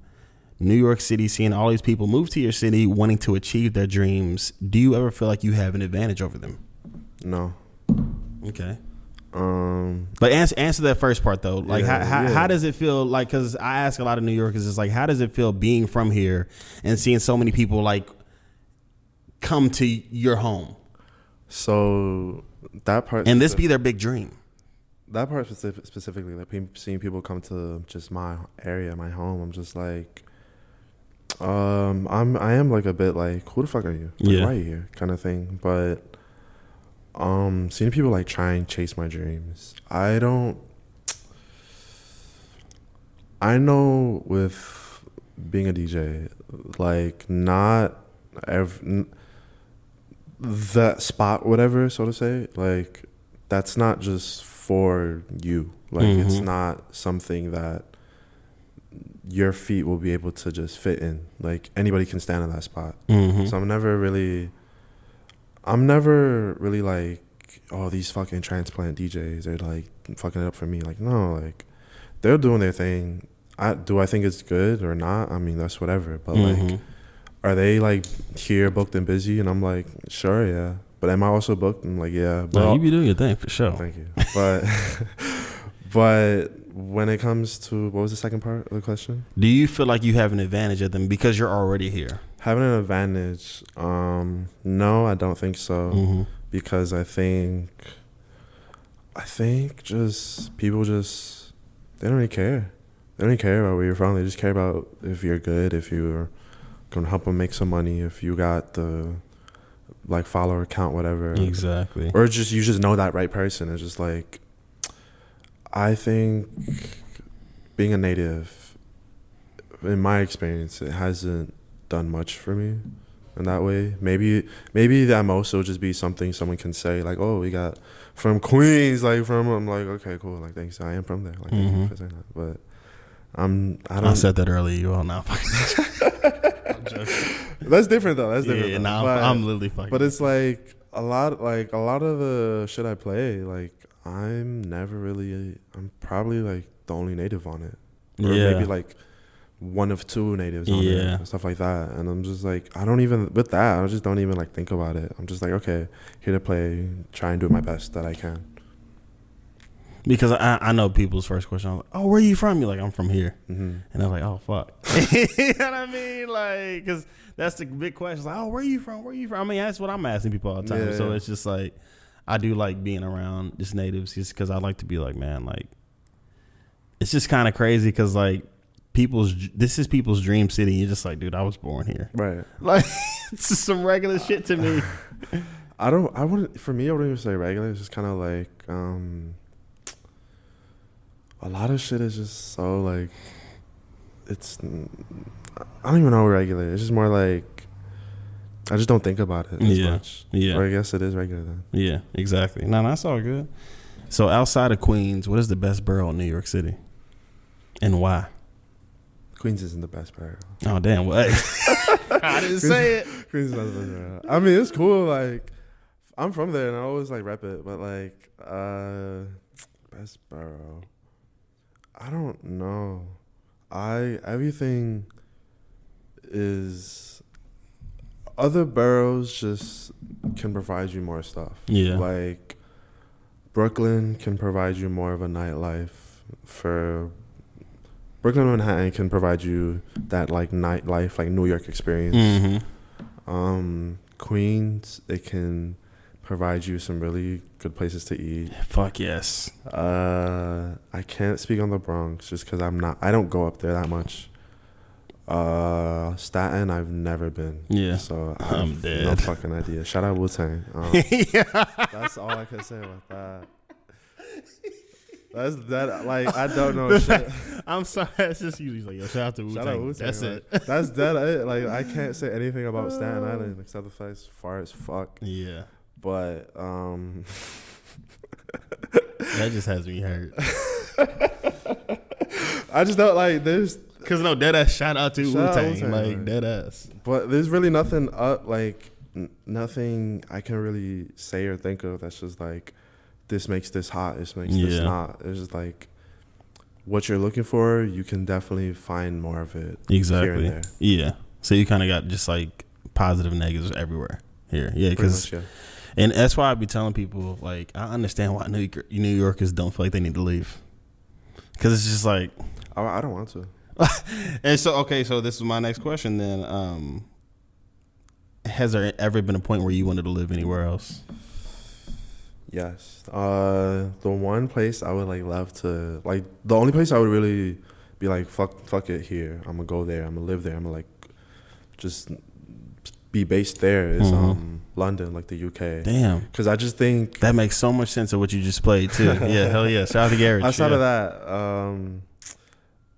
[SPEAKER 1] New York City, seeing all these people move to your city, wanting to achieve their dreams? Do you ever feel like you have an advantage over them?
[SPEAKER 4] No.
[SPEAKER 1] Okay. But answer that first part, though. Like, how does it feel? Like, because I ask a lot of New Yorkers, it's like, how does it feel being from here and seeing so many people, like, come to your home?
[SPEAKER 4] So that part...
[SPEAKER 1] And this be their big dream.
[SPEAKER 4] That part specifically, like, seeing people come to just my area, my home, I'm just like, I am like a bit like, who the fuck are you? Like, why are you here? Kind of thing. But seeing people like try and chase my dreams, I know with being a DJ, like, not that spot, whatever, so to say, like, that's not just for you. Like, it's not something that your feet will be able to just fit in. Like, anybody can stand in that spot. So I'm never really like, oh, these fucking transplant DJs, they're like fucking it up for me. Like, no, like, they're doing their thing. Do I think it's good or not? I mean, that's whatever. But like, are they like here booked and busy? And I'm like, sure, yeah. But am I also booked? I'm like, yeah. But
[SPEAKER 1] you be doing your thing for sure.
[SPEAKER 4] Thank you. But when it comes to, what was the second part of the question?
[SPEAKER 1] Do you feel like you have an advantage of them because you're already here?
[SPEAKER 4] Having an advantage? No, I don't think so. Because I think just people just, they don't really care. They don't really care about where you're from. They just care about if you're good, if you're gonna help them make some money, if you got the like follower count, whatever.
[SPEAKER 1] Exactly.
[SPEAKER 4] Or just you just know that right person. It's just like, I think being a native, in my experience, it hasn't done much for me in that way. Maybe that most will just be something someone can say, like, oh, we got from Queens, like, from, I'm like, okay, cool, like, thanks, I am from there, like, thank you for saying that. But I said that earlier, you all know. I'm joking. That's different though. That's different.
[SPEAKER 1] Yeah, I'm literally fucking.
[SPEAKER 4] But it's like a lot of the shit I play, like, I'm probably like the only native on it. Or maybe like one of 2 natives on it and stuff like that. And I'm just like, I just don't even like think about it. I'm just like, okay, here to play, try and do my best that I can.
[SPEAKER 1] Because I know people's first question, I'm like, oh, where are you from? You're like, I'm from here. And they're like, oh, fuck. You know what I mean? Like, because that's the big question. Like, oh, where are you from? Where are you from? I mean, that's what I'm asking people all the time. So it's just like, I do like being around just natives just because I like to be like, man, like, it's just kind of crazy because, like, this is people's dream city. You're just like, dude, I was born here. Right. Like, it's just some regular shit to me.
[SPEAKER 4] I wouldn't even say regular. It's just kind of like, a lot of shit is just so like, I don't even know regular. It's just more like, I just don't think about it as much. Yeah. Or I guess it is regular then.
[SPEAKER 1] Yeah, exactly. No, that's all good. So outside of Queens, what is the best borough in New York City? And why?
[SPEAKER 4] Queens isn't the best borough.
[SPEAKER 1] Oh damn! What? I didn't say it.
[SPEAKER 4] Queens is not the best borough. I mean, it's cool. Like, I'm from there and I always like rep it, but like, best borough. I don't know. Everything is. Other boroughs just can provide you more stuff.
[SPEAKER 1] Yeah.
[SPEAKER 4] Like, Brooklyn can provide you more of a nightlife. Brooklyn and Manhattan can provide you that like nightlife, like New York experience.
[SPEAKER 1] Mm-hmm.
[SPEAKER 4] Queens, it can provide you some really good places to eat.
[SPEAKER 1] Fuck yes.
[SPEAKER 4] I can't speak on the Bronx just because I don't go up there that much. Staten, I've never been.
[SPEAKER 1] Yeah.
[SPEAKER 4] So
[SPEAKER 1] I'm dead.
[SPEAKER 4] No fucking idea. Shout out Wu-Tang.
[SPEAKER 1] Yeah.
[SPEAKER 4] That's all I can say about that. That's that. Like, I don't know shit.
[SPEAKER 1] I'm sorry. It's just usually like, yo, shout out to
[SPEAKER 4] Shout out
[SPEAKER 1] Wu-Tang.
[SPEAKER 4] Wu-Tang.
[SPEAKER 1] That's
[SPEAKER 4] like,
[SPEAKER 1] it.
[SPEAKER 4] That's dead. Like, I can't say anything about Staten Island except the fact it's far as fuck.
[SPEAKER 1] Yeah.
[SPEAKER 4] But
[SPEAKER 1] That just has me hurt.
[SPEAKER 4] I just don't like there's.
[SPEAKER 1] Cause no, dead ass shout out to Wu-Tang,
[SPEAKER 4] Wu-Tang,
[SPEAKER 1] like
[SPEAKER 4] right.
[SPEAKER 1] dead ass.
[SPEAKER 4] But there's really nothing nothing I can really say or think of that's just like, this makes this hot, this makes this not. It's just like, what you're looking for, you can definitely find more of it.
[SPEAKER 1] Exactly.
[SPEAKER 4] Here and there.
[SPEAKER 1] Yeah. So you kind of got just like positive negatives everywhere here. Yeah. Cause,
[SPEAKER 4] Pretty much,
[SPEAKER 1] and that's why I be telling people, like, I understand why New Yorkers don't feel like they need to leave. Cause it's just like,
[SPEAKER 4] I don't want to.
[SPEAKER 1] And so, okay, so this is my next question then. Has there ever been a point where you wanted to live anywhere else?
[SPEAKER 4] Yes. The one place I would like love to, like, the only place I would really be like, fuck it here. I'm gonna go there. I'm gonna live there. I'm gonna like just be based there is London, like the UK.
[SPEAKER 1] Damn.
[SPEAKER 4] Because I just think
[SPEAKER 1] that makes so much sense of what you just played too. Yeah, hell yeah. Shout out to Garrett.
[SPEAKER 4] outside of that,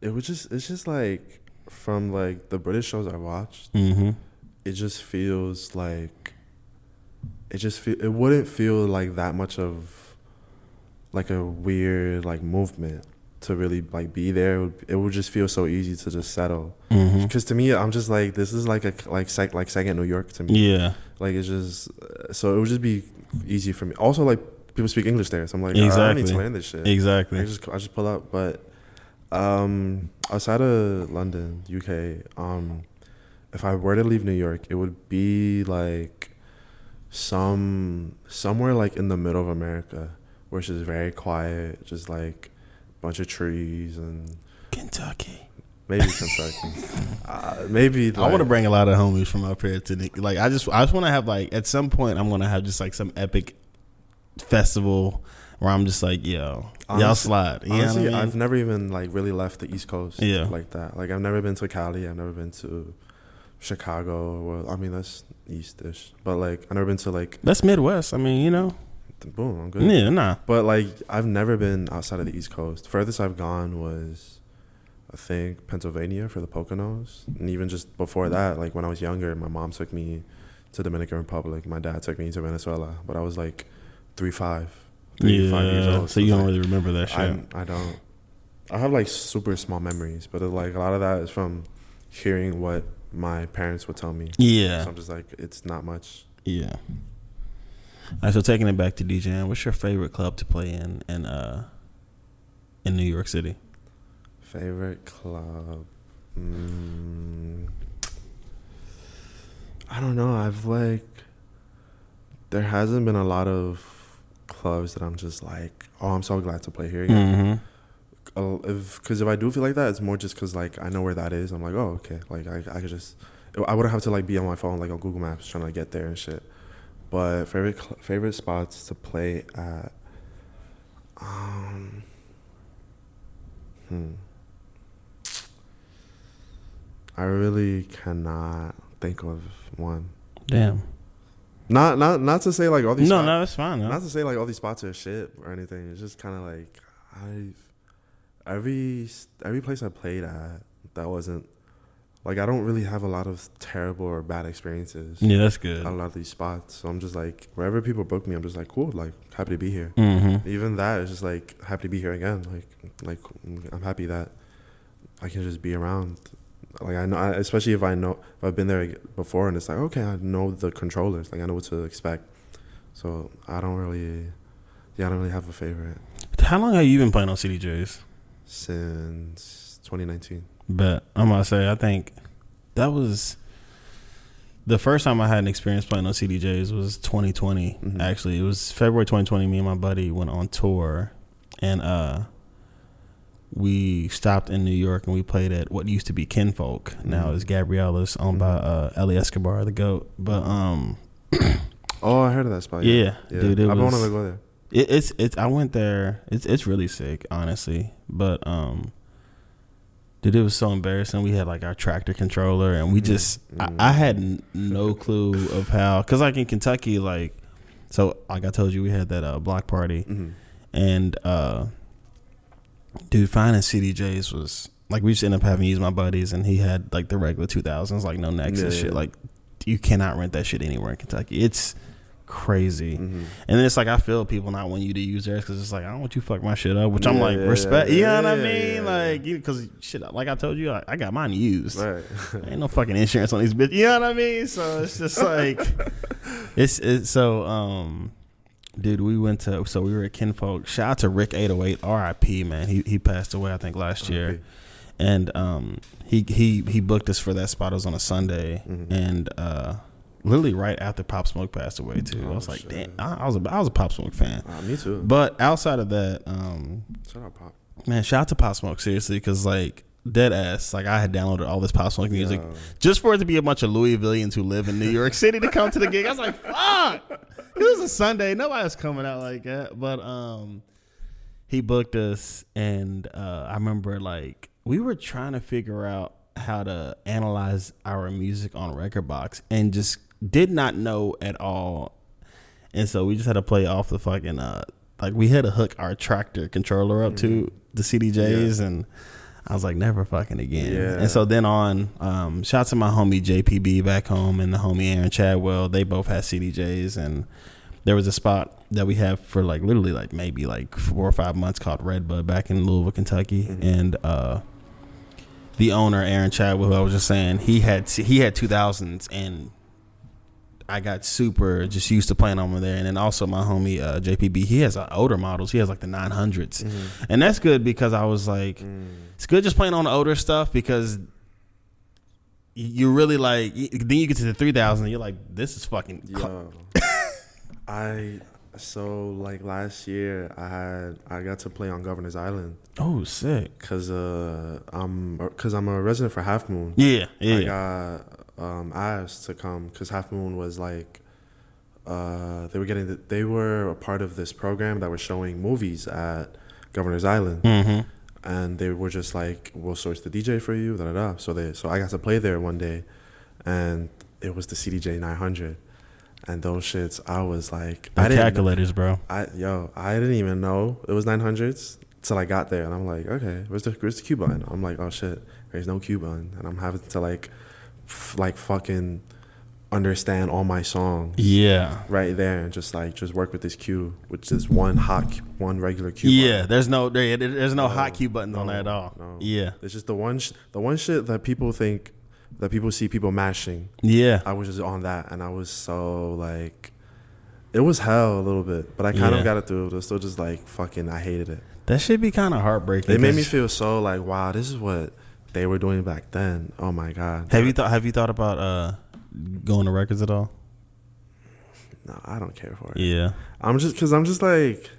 [SPEAKER 4] it's just like from like the British shows I've watched, it just feels like it wouldn't feel like that much of like a weird like movement to really like be there. It would just feel so easy to just settle. Because to me, I'm just like, this is like second New York to me.
[SPEAKER 1] Yeah.
[SPEAKER 4] Like, it's just so it would just be easy for me. Also, like, people speak English there, so I'm like,
[SPEAKER 1] exactly.
[SPEAKER 4] I don't need to learn this shit.
[SPEAKER 1] Exactly.
[SPEAKER 4] I just pull up. But outside of London, UK, if I were to leave New York, it would be like somewhere like in the middle of America, where it's just very quiet, just like a bunch of trees and
[SPEAKER 1] Kentucky.
[SPEAKER 4] Maybe Kentucky. Maybe like,
[SPEAKER 1] I want to bring a lot of homies from up here to like. I just want to have like, at some point I'm gonna have just like some epic festival where I'm just like, yo, y'all slide. You
[SPEAKER 4] honestly,
[SPEAKER 1] know what I mean?
[SPEAKER 4] I've never even like really left the East Coast.
[SPEAKER 1] Yeah.
[SPEAKER 4] Like that. Like, I've never been to Cali. I've never been to Chicago. Well, I mean, that's East-ish. But like, I've never been to like.
[SPEAKER 1] That's Midwest. I mean, you know.
[SPEAKER 4] Boom, I'm good.
[SPEAKER 1] Yeah, nah.
[SPEAKER 4] But like, I've never been outside of the East Coast. Furthest I've gone was, I think, Pennsylvania for the Poconos. And even just before that, like when I was younger, my mom took me to Dominican Republic. My dad took me to Venezuela. But I was like 5 years old.
[SPEAKER 1] So you don't really remember that shit.
[SPEAKER 4] I don't. I have like super small memories, but like a lot of that is from hearing what my parents would tell me.
[SPEAKER 1] Yeah.
[SPEAKER 4] So I'm just like, it's not much.
[SPEAKER 1] Yeah. All right, so taking it back to DJing, what's your favorite club to play in New York City?
[SPEAKER 4] Favorite club? I don't know. I've like, there hasn't been a lot of clubs that I'm just like, oh, I'm so glad to play here again. Because if I do feel like that, it's more just because like I know where that is. I'm like, oh, okay. Like I could just, I wouldn't have to like be on my phone like on Google Maps trying to get there and shit. But favorite spots to play at, I really cannot think of one.
[SPEAKER 1] Damn.
[SPEAKER 4] Not to say like all these.
[SPEAKER 1] No, that's fine. No.
[SPEAKER 4] Not to say like all these spots are shit or anything. It's just kind of like every place I played at that wasn't like, I don't really have a lot of terrible or bad experiences.
[SPEAKER 1] Yeah, that's good.
[SPEAKER 4] At a lot of these spots, so I'm just like, wherever people book me, I'm just like, cool, like happy to be here. Even that is just like happy to be here again. Like I'm happy that I can just be around. Like I know, especially if I've been there before, and it's like, okay, I know the controllers. Like I know what to expect. So I don't really have a favorite.
[SPEAKER 1] How long have you been playing on CDJs?
[SPEAKER 4] Since 2019.
[SPEAKER 1] But I'm gonna say, I think that was the first time I had an experience playing on CDJs was 2020.
[SPEAKER 4] Mm-hmm.
[SPEAKER 1] Actually, it was February 2020. Me and my buddy went on tour, and we stopped in New York and we played at what used to be Kinfolk. Now it's Gabriella's, owned by Ellie Escobar, the GOAT. But
[SPEAKER 4] oh, I heard of that spot.
[SPEAKER 1] Yeah. Dude,
[SPEAKER 4] I wanted to go there.
[SPEAKER 1] It's I went there. It's really sick, honestly. But dude, it was so embarrassing. We had like our tractor controller, and we just I had no clue of how, because like in Kentucky, like, so like I told you, we had that block party, and dude, finding CDJs was like, we just ended up having to use my buddies, and he had like the regular 2000s, like no Nexus shit. Like you cannot rent that shit anywhere in Kentucky. It's crazy. And then it's like, I feel people not want you to use theirs because it's like, I don't want you to fuck my shit up, which I'm like, respect, you know what I mean? Like, because shit, like I told you, I got mine used. Right. Ain't no fucking insurance on these bitches, you know what I mean? So it's just like, it's so, dude, we were at Kinfolk. Shout out to Rick 808, RIP, man. He passed away, I think, last year. And he booked us for that spot. It was on a Sunday, and literally right after Pop Smoke passed away too. I was like, shit. Damn, I was a Pop Smoke fan.
[SPEAKER 4] Me too.
[SPEAKER 1] But outside of that,
[SPEAKER 4] shout out Pop.
[SPEAKER 1] Man, shout out to Pop Smoke, seriously, because like dead ass, like I had downloaded all this Pop Smoke music just for it to be a bunch of Louisvillians who live in New York City to come to the gig. I was like, fuck. It was a Sunday. Nobody was coming out like that. But he booked us, and I remember like we were trying to figure out how to analyze our music on Rekordbox and just did not know at all. And so we just had to play off the fucking like we had to hook our tractor controller up to the CDJs, and I was like, never fucking again. And so then on, shout out to my homie JPB back home and the homie Aaron Chadwell. They both had CDJs, and there was a spot that we have for like literally like maybe like 4 or 5 months called Redbud back in Louisville, Kentucky. And the owner, Aaron Chadwell, who I was just saying, he had 2000s, and I got super just used to playing over there. And then also my homie JPB, he has older models. He has like the 900s. And that's good because I was like, it's good just playing on the older stuff, because you really like, then you get to the 3000 and you're like, this is fucking
[SPEAKER 4] So like last year I got to play on Governor's Island.
[SPEAKER 1] Oh, sick.
[SPEAKER 4] Cause I'm a resident for Half Moon.
[SPEAKER 1] I
[SPEAKER 4] got asked to come because Half Moon was like they were a part of this program that was showing movies at Governor's Island. And they were just like, we'll source the DJ for you, So I got to play there one day, and it was the CDJ 900. And those shits, I was like,
[SPEAKER 1] the calculators, bro.
[SPEAKER 4] I didn't even know it was 900s till I got there, and I'm like, okay, where's the Q button? I'm like, oh shit, there's no Q button, and I'm having to like fucking understand all my songs. Right there, and just work with this Q, which is one regular Q. Button.
[SPEAKER 1] There's no hot Q buttons on there at all.
[SPEAKER 4] No. It's just the one shit that people think. That people see people mashing. I was just on that, and I was so like, it was hell a little bit, but I kind of got it through. It was still just like fucking, I hated it.
[SPEAKER 1] That should be kind of heartbreaking.
[SPEAKER 4] It made me feel so like, wow, this is what they were doing back then. Oh my god.
[SPEAKER 1] Have you thought about going to records at all?
[SPEAKER 4] No, I don't care for it. I'm just like,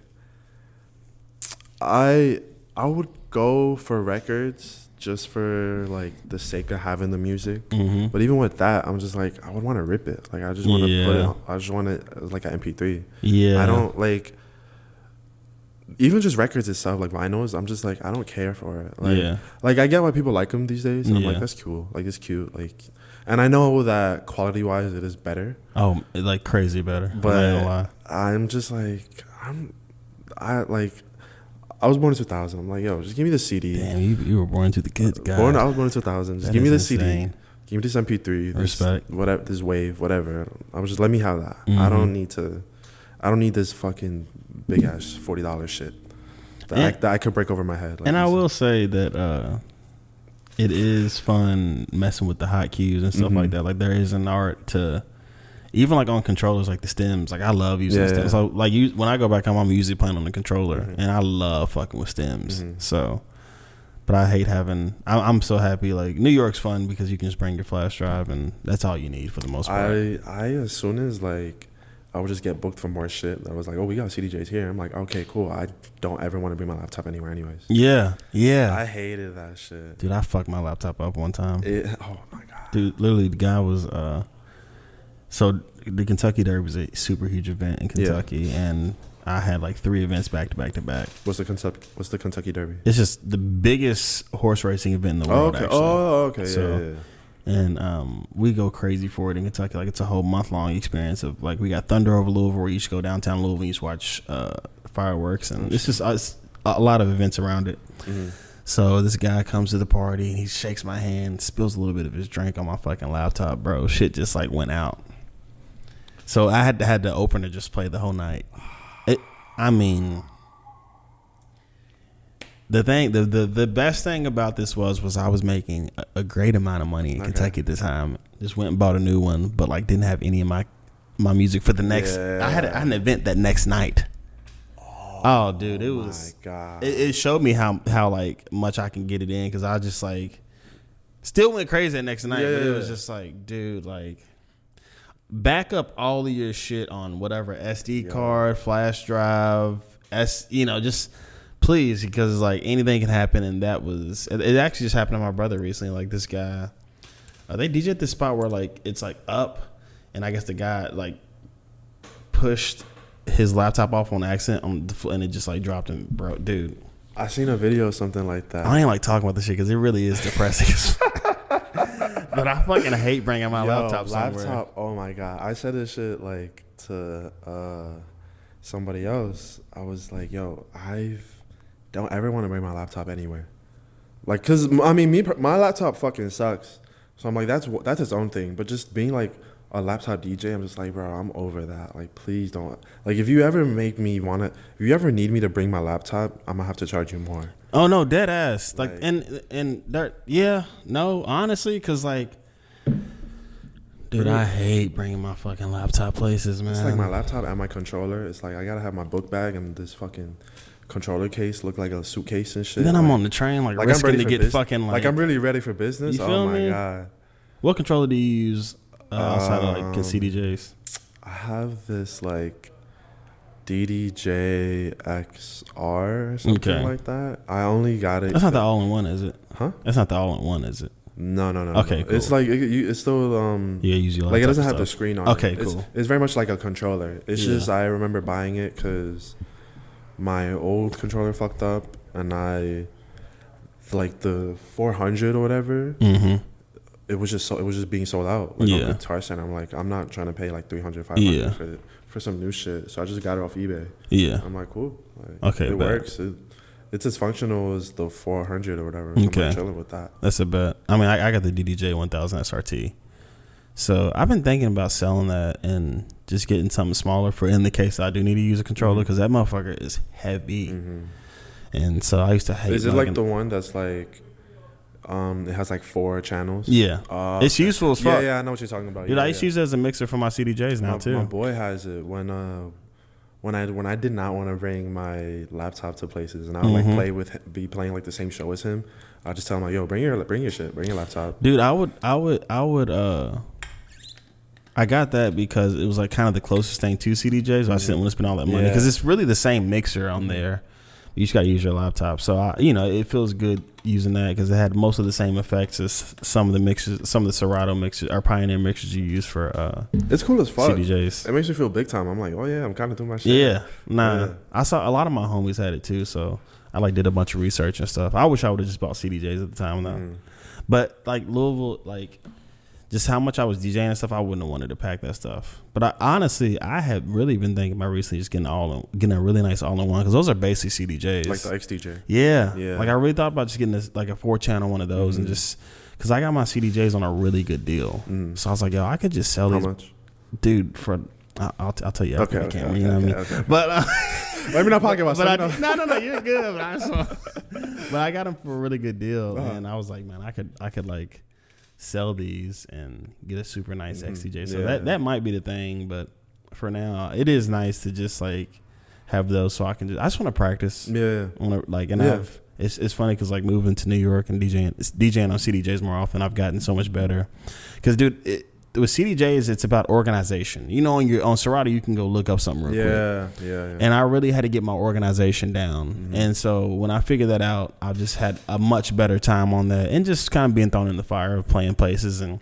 [SPEAKER 4] I would go for records just for like the sake of having the music. But even with that, I'm just like, I would want to rip it. Like I just want to put it on, I just want it like an MP3. I don't like, even just records itself, like vinyls, I'm just like, I don't care for it. Like, like I get why people like them these days. And I'm like, that's cool. Like it's cute. Like, and I know that quality wise it is better.
[SPEAKER 1] Oh, like crazy better.
[SPEAKER 4] But I'm just like, I was born in 2000. I'm like, yo, just give me the CD.
[SPEAKER 1] Damn, you were born into the good guy.
[SPEAKER 4] I was born in 2000. Just give me the CD. Give me this MP3.
[SPEAKER 1] Respect.
[SPEAKER 4] Whatever, this wave, whatever. I was just, let me have that. I don't need this fucking big ass $40 shit that I could break over my head. Like
[SPEAKER 1] and I will say that It is fun messing with the hot cues and stuff like that. Like there is an art to, even like on controllers, like the stems. Like I love using stems. Yeah. So like when I go back home, I'm usually playing on the controller, and I love fucking with stems. So, but I hate having. I'm so happy. Like New York's fun because you can just bring your flash drive, and that's all you need for the most part.
[SPEAKER 4] I as soon as like I would just get booked for more shit. I was like, oh, we got CDJs here. I'm like, okay, cool. I don't ever want to bring my laptop anywhere anyways.
[SPEAKER 1] Yeah.
[SPEAKER 4] I hated that shit.
[SPEAKER 1] Dude, I fucked my laptop up one time.
[SPEAKER 4] Oh, my God.
[SPEAKER 1] Dude, literally, the guy was... So, the Kentucky Derby was a super huge event in Kentucky, and I had like 3 events back to back to back.
[SPEAKER 4] What's the Kentucky Derby?
[SPEAKER 1] It's just the biggest horse racing event in the world, actually.
[SPEAKER 4] Oh, okay.
[SPEAKER 1] So,
[SPEAKER 4] yeah.
[SPEAKER 1] And we go crazy for it in Kentucky. Like it's a whole month-long experience of like we got Thunder over Louisville. We each go downtown Louisville. We each watch fireworks, and it's just a lot of events around it. So this guy comes to the party and he shakes my hand, spills a little bit of his drink on my fucking laptop, bro. Shit just like went out. So I had the opener just play the whole night. The best thing about this was I was making a great amount of money in Kentucky at the time. Just went and bought a new one, but like didn't have any of my music for the next. Yeah. I had an event that next night. Oh, dude, it was.
[SPEAKER 4] My God.
[SPEAKER 1] It showed me how like much I can get it in because I just like still went crazy that next night. But it was just like, dude, like back up all of your shit on whatever SD card, flash drive, just. Please, because like anything can happen, and that was it. Actually, just happened to my brother recently. Like this guy, they DJ at this spot where like it's like up, and I guess the guy like pushed his laptop off on accident and it just like dropped and broke. Dude,
[SPEAKER 4] I seen a video of something like that.
[SPEAKER 1] I ain't like talking about this shit because it really is depressing. But I fucking hate bringing my laptop somewhere.
[SPEAKER 4] Oh my God, I said this shit like to somebody else. I was like, yo, don't ever want to bring my laptop anywhere. Like, cause I mean, my laptop fucking sucks. So I'm like, that's its own thing. But just being like a laptop DJ, I'm just like, bro, I'm over that. Like, please don't. Like, if you ever need me to bring my laptop, I'm gonna have to charge you more.
[SPEAKER 1] Oh no, dead ass. Like and that, no, honestly, cause like, dude, I hate bringing my fucking laptop places, man.
[SPEAKER 4] It's like my laptop and my controller. It's like I gotta have my book bag and this fucking controller case look like a suitcase and shit.
[SPEAKER 1] Then I'm on the train like risking to get fucking like
[SPEAKER 4] I'm really ready for business.
[SPEAKER 1] You feel
[SPEAKER 4] me?
[SPEAKER 1] My God. What controller do you use outside of like CDJs?
[SPEAKER 4] I have this like Dazegxd or something like that. I only got it.
[SPEAKER 1] That's not the all-in-one, is it?
[SPEAKER 4] Huh?
[SPEAKER 1] That's not the all-in-one, is it?
[SPEAKER 4] No.
[SPEAKER 1] Okay, cool.
[SPEAKER 4] It's like it's still
[SPEAKER 1] usually
[SPEAKER 4] like it doesn't have the screen on.
[SPEAKER 1] Okay,
[SPEAKER 4] it.
[SPEAKER 1] cool.
[SPEAKER 4] It's very much like a controller. It's just I remember buying it because my old controller fucked up, and I like the 400 or whatever. It was just being sold out. Like on Guitar Center, I'm like, I'm not trying to pay like 300, 500 for some new shit. So I just got it off eBay. Yeah, I'm like, cool. Like, okay, it works. It's as functional as the 400 or whatever. So I'm like chilling with that.
[SPEAKER 1] That's a bet. I mean, I got the DDJ 1000 SRT. So I've been thinking about selling that and just getting something smaller for in the case I do need to use a controller because that motherfucker is heavy. And so I used to hate.
[SPEAKER 4] Is it like the one that's like, it has like 4 channels?
[SPEAKER 1] Yeah, it's useful as fuck.
[SPEAKER 4] Yeah, I know what you're talking about.
[SPEAKER 1] Dude, I used to use it as a mixer for my CDJs now too.
[SPEAKER 4] My boy has it when I did not want to bring my laptop to places and I would like be playing like the same show as him. I just tell him like, yo, bring your shit, bring your laptop.
[SPEAKER 1] Dude, I would. I got that because it was like kind of the closest thing to CDJs. So I didn't want to spend all that money because it's really the same mixer on there. You just got to use your laptop. So it feels good using that because it had most of the same effects as some of the mixers, some of the Serato mixers or Pioneer mixers you use for.
[SPEAKER 4] It's cool as fuck.
[SPEAKER 1] CDJs.
[SPEAKER 4] It makes me feel big time. I'm like, oh yeah, I'm kind of doing my shit.
[SPEAKER 1] Yeah, I saw a lot of my homies had it too. So I like did a bunch of research and stuff. I wish I would have just bought CDJs at the time though. But like Louisville, like. Just how much I was DJing and stuff, I wouldn't have wanted to pack that stuff. But I have really been thinking about recently just getting a really nice all-in-one because those are basic CDJs.
[SPEAKER 4] Like the XDJ.
[SPEAKER 1] Yeah. Like I really thought about just getting this like a 4-channel one of those and just because I got my CDJs on a really good deal. So I was like, yo, I could just sell these.
[SPEAKER 4] How much?
[SPEAKER 1] Dude, for I'll tell you after the camera. You know what I mean?
[SPEAKER 4] But let me not pocket myself.
[SPEAKER 1] No, you're good. But But I got them for a really good deal, and I was like, man, I could like sell these and get a super nice XTJ. So that might be the thing, but for now, it is nice to just like have those, so I just want to practice.
[SPEAKER 4] Yeah.
[SPEAKER 1] It's funny because like moving to New York and DJing on CDJs more often, I've gotten so much better. Because dude, with CDJs, it's about organization. You know, on Serato, you can go look up something real quick. Yeah. And I really had to get my organization down. And so when I figured that out, I just had a much better time on that, and just kind of being thrown in the fire of playing places. And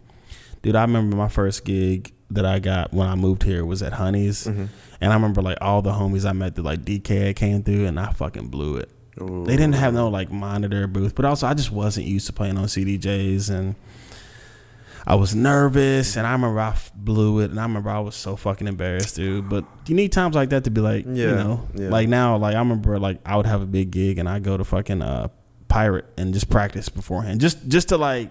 [SPEAKER 1] dude, I remember my first gig that I got when I moved here was at Honey's, and I remember like all the homies I met that like DK came through, and I fucking blew it. Ooh. They didn't have no like monitor booth, but also I just wasn't used to playing on CDJs, and I was nervous, and I remember I blew it, and I remember I was so fucking embarrassed, dude. But you need times like that to be like, like now, like I remember like I would have a big gig, and I go to fucking Pirate and just practice beforehand, just to like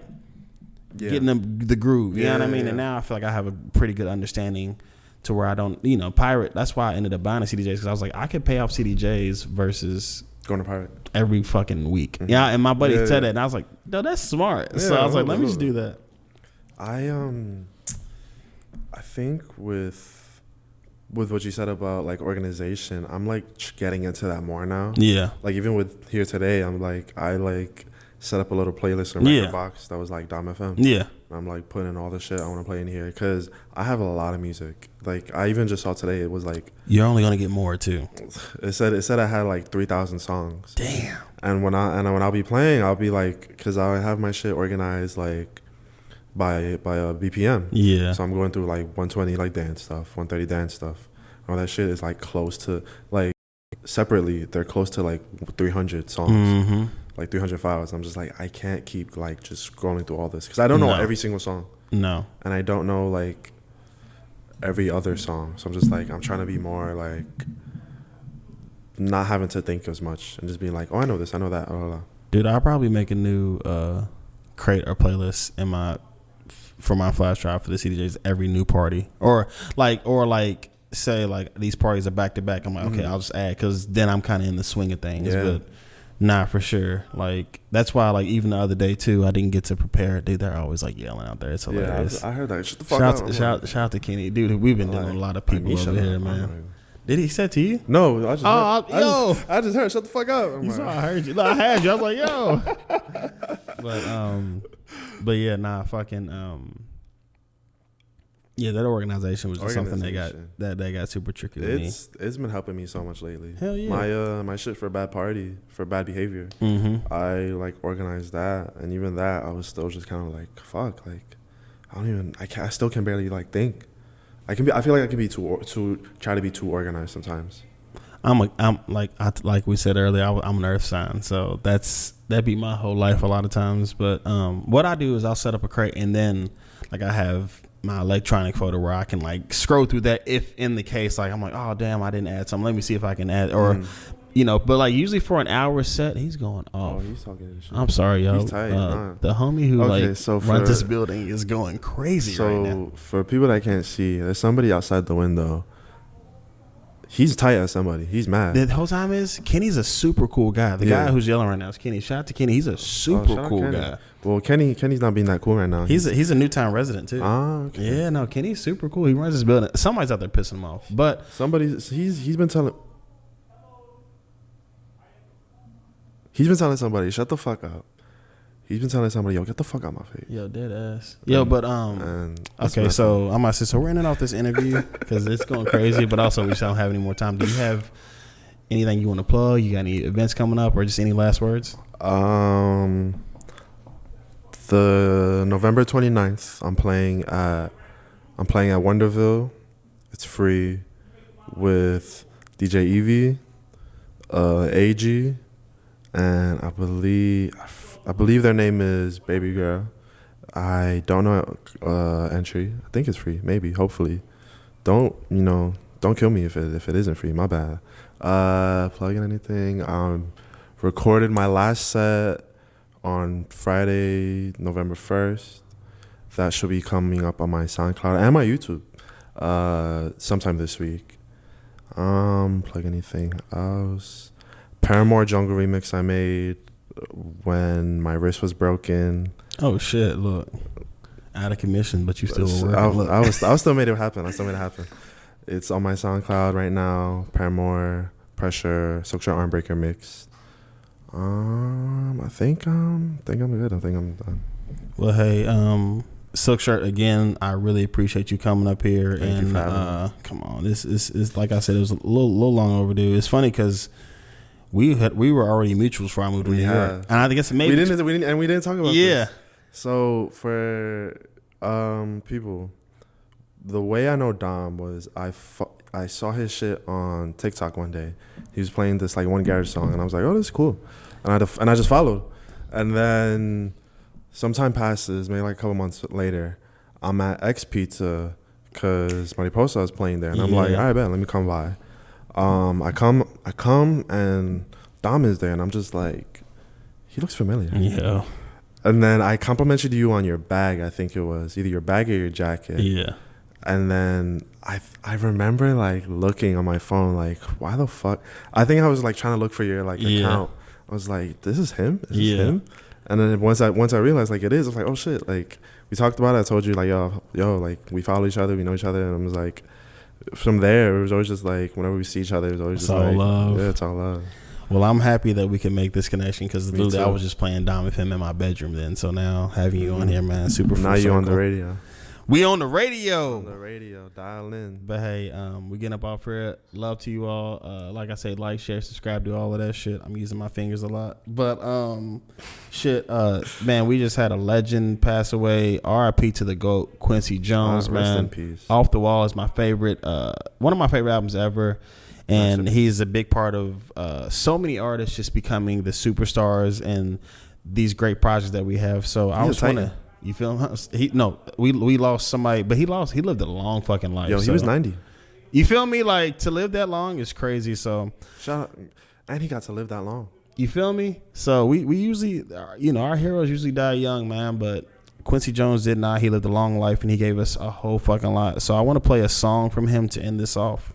[SPEAKER 1] getting the groove, you know what I mean? And now I feel like I have a pretty good understanding to where I don't, Pirate. That's why I ended up buying a CDJs, because I was like, I could pay off CDJs versus
[SPEAKER 4] going to Pirate
[SPEAKER 1] every fucking week. Yeah, and my buddy said that, and I was like, no, that's smart. So I was like, let me just do that.
[SPEAKER 4] I think with what you said about like organization, I'm like getting into that more now. Yeah. Like even with here today, I'm like I like set up a little playlist or record box that was like Dom FM. Yeah. I'm like putting in all the shit I want to play in here, because I have a lot of music. Like I even just saw today, it was like
[SPEAKER 1] you're only gonna get more too.
[SPEAKER 4] It said I had like 3,000 songs.
[SPEAKER 1] Damn.
[SPEAKER 4] And when I'll be playing, I'll be like, because I have my shit organized like by a BPM. Yeah. So I'm going through like 120 like dance stuff, 130 dance stuff. All that shit is like close to like separately, they're close to like 300 songs. Like 300 files. I'm just like, I can't keep like just scrolling through all this, because I don't know every single song. No. And I don't know like every other song. So I'm just like, I'm trying to be more like not having to think as much, and just being like, oh, I know this, I know that. Blah, blah, blah.
[SPEAKER 1] Dude, I'll probably make a new crate or playlist for my flash drive for the CDJs every new party, or say like these parties are back to back. I'm like, okay, I'll just add, because then I'm kind of in the swing of things. But nah, for sure. Like that's why, like even the other day too, I didn't get to prepare. Dude, they're always like yelling out there. It's hilarious.
[SPEAKER 4] I heard that. Shut the fuck up.
[SPEAKER 1] Shout out to Kenny, dude. We've been dealing with a lot of people over here, man. Did he say to you?
[SPEAKER 4] No, I just heard. Shut the fuck up.
[SPEAKER 1] You saw I heard you. No, I had you. I was like, yo. But yeah, nah, fucking yeah, that organization was just something they got super tricky with me.
[SPEAKER 4] It's been helping me so much lately.
[SPEAKER 1] Hell yeah.
[SPEAKER 4] My shit for bad behavior. I like organized that, and even that I was still just kind of like, fuck, like I still can barely like think. I feel like I can be try to be too organized sometimes.
[SPEAKER 1] I'm like we said earlier, I'm an earth sign, so that'd be my whole life a lot of times. But what I do is I'll set up a crate, and then like I have my electronic photo where I can like scroll through that if in the case like I'm like, oh damn, I didn't add something, let me see if I can add, or but like usually for an hour set, he's going off.
[SPEAKER 4] He's talking shit.
[SPEAKER 1] I'm sorry, yo.
[SPEAKER 4] He's tight.
[SPEAKER 1] The homie who runs this building is going crazy right now.
[SPEAKER 4] So for people that can't see, there's somebody outside the window. He's tight as somebody. He's mad.
[SPEAKER 1] The whole time is Kenny's a super cool guy. The guy who's yelling right now is Kenny. Shout out to Kenny. He's a super cool guy.
[SPEAKER 4] Well, Kenny's not being that cool right now.
[SPEAKER 1] He's a Newtown resident too.
[SPEAKER 4] Okay.
[SPEAKER 1] Yeah, no, Kenny's super cool. He runs this building. Somebody's out there pissing him off. But
[SPEAKER 4] he's been telling somebody, shut the fuck up. He's been telling somebody, yo, get the fuck out my face.
[SPEAKER 1] Yo, dead ass. Yo, but okay, so I'm gonna say, so we're ending off this interview because it's going crazy, but also we just don't have any more time. Do you have anything you want to plug? You got any events coming up, or just any last words?
[SPEAKER 4] The November 29th, I'm playing at Wonderville. It's free with DJ Evie, AG, and I believe their name is Baby Girl. I don't know entry. I think it's free. Maybe. Hopefully. Don't kill me if it isn't free. My bad. Plugging anything. Recorded my last set on Friday, November 1st. That should be coming up on my SoundCloud and my YouTube sometime this week. Plug anything else. Paramore Jungle remix I made when my wrist was broken.
[SPEAKER 1] Oh shit! Look, out of commission, but you still were
[SPEAKER 4] I still made it happen. It's on my SoundCloud right now. Paramore, Pressure, Silkshirt Armbreaker mix. I think I'm good. I think I'm done.
[SPEAKER 1] Well, hey, Silkshirt, again, I really appreciate you coming up here.
[SPEAKER 4] Thank you for having me.
[SPEAKER 1] Come on, this is like I said, it was a little long overdue. It's funny because we were already mutuals before I moved to New York, and I guess maybe
[SPEAKER 4] we didn't talk about
[SPEAKER 1] this.
[SPEAKER 4] So for people, the way I know Dom was I saw his shit on TikTok one day. He was playing this like one garage song, and I was like, oh, this is cool, and I just followed, and then some time passes, maybe like a couple months later, I'm at X Pizza because Mariposa was playing there, and I'm like, all right, bet, let me come by. I come and Dom is there, and I'm just like, he looks familiar.
[SPEAKER 1] Yeah.
[SPEAKER 4] And then I complimented you on your bag. I think it was either your bag or your jacket.
[SPEAKER 1] Yeah.
[SPEAKER 4] And then I remember like looking on my phone, like, why the fuck? I think I was like trying to look for your like account. I was like, this is him? Is this him? And then once I realized like it is, I was like, oh shit. Like we talked about it. I told you like, yo, like we follow each other, we know each other. And I was like, from there, it was always just like whenever we see each other, it was always
[SPEAKER 1] it's
[SPEAKER 4] just
[SPEAKER 1] all
[SPEAKER 4] like,
[SPEAKER 1] love.
[SPEAKER 4] Yeah, it's all love.
[SPEAKER 1] Well, I'm happy that we can make this connection because literally I was just playing Dom with him in my bedroom then. So now having you on here, man, super.
[SPEAKER 4] Now you on the radio.
[SPEAKER 1] We on the radio.
[SPEAKER 4] On the radio, dial in.
[SPEAKER 1] But hey, we getting up off here. Love to you all. Like I say, like, share, subscribe, do all of that shit. I'm using my fingers a lot. But man, we just had a legend pass away. R.I.P. to the GOAT, Quincy Jones, man.
[SPEAKER 4] Rest in peace.
[SPEAKER 1] Off the Wall is my favorite, one of my favorite albums ever. And he's a big part of so many artists just becoming the superstars and these great projects that we have. So I was want to, you feel him? We lost somebody, but he lived a long fucking life.
[SPEAKER 4] Yo, he was 90.
[SPEAKER 1] You feel me? Like to live that long is crazy. So
[SPEAKER 4] shout out, and he got to live that long.
[SPEAKER 1] You feel me? So we usually, our heroes usually die young, man. But Quincy Jones did not. He lived a long life and he gave us a whole fucking lot. So I want to play a song from him to end this off.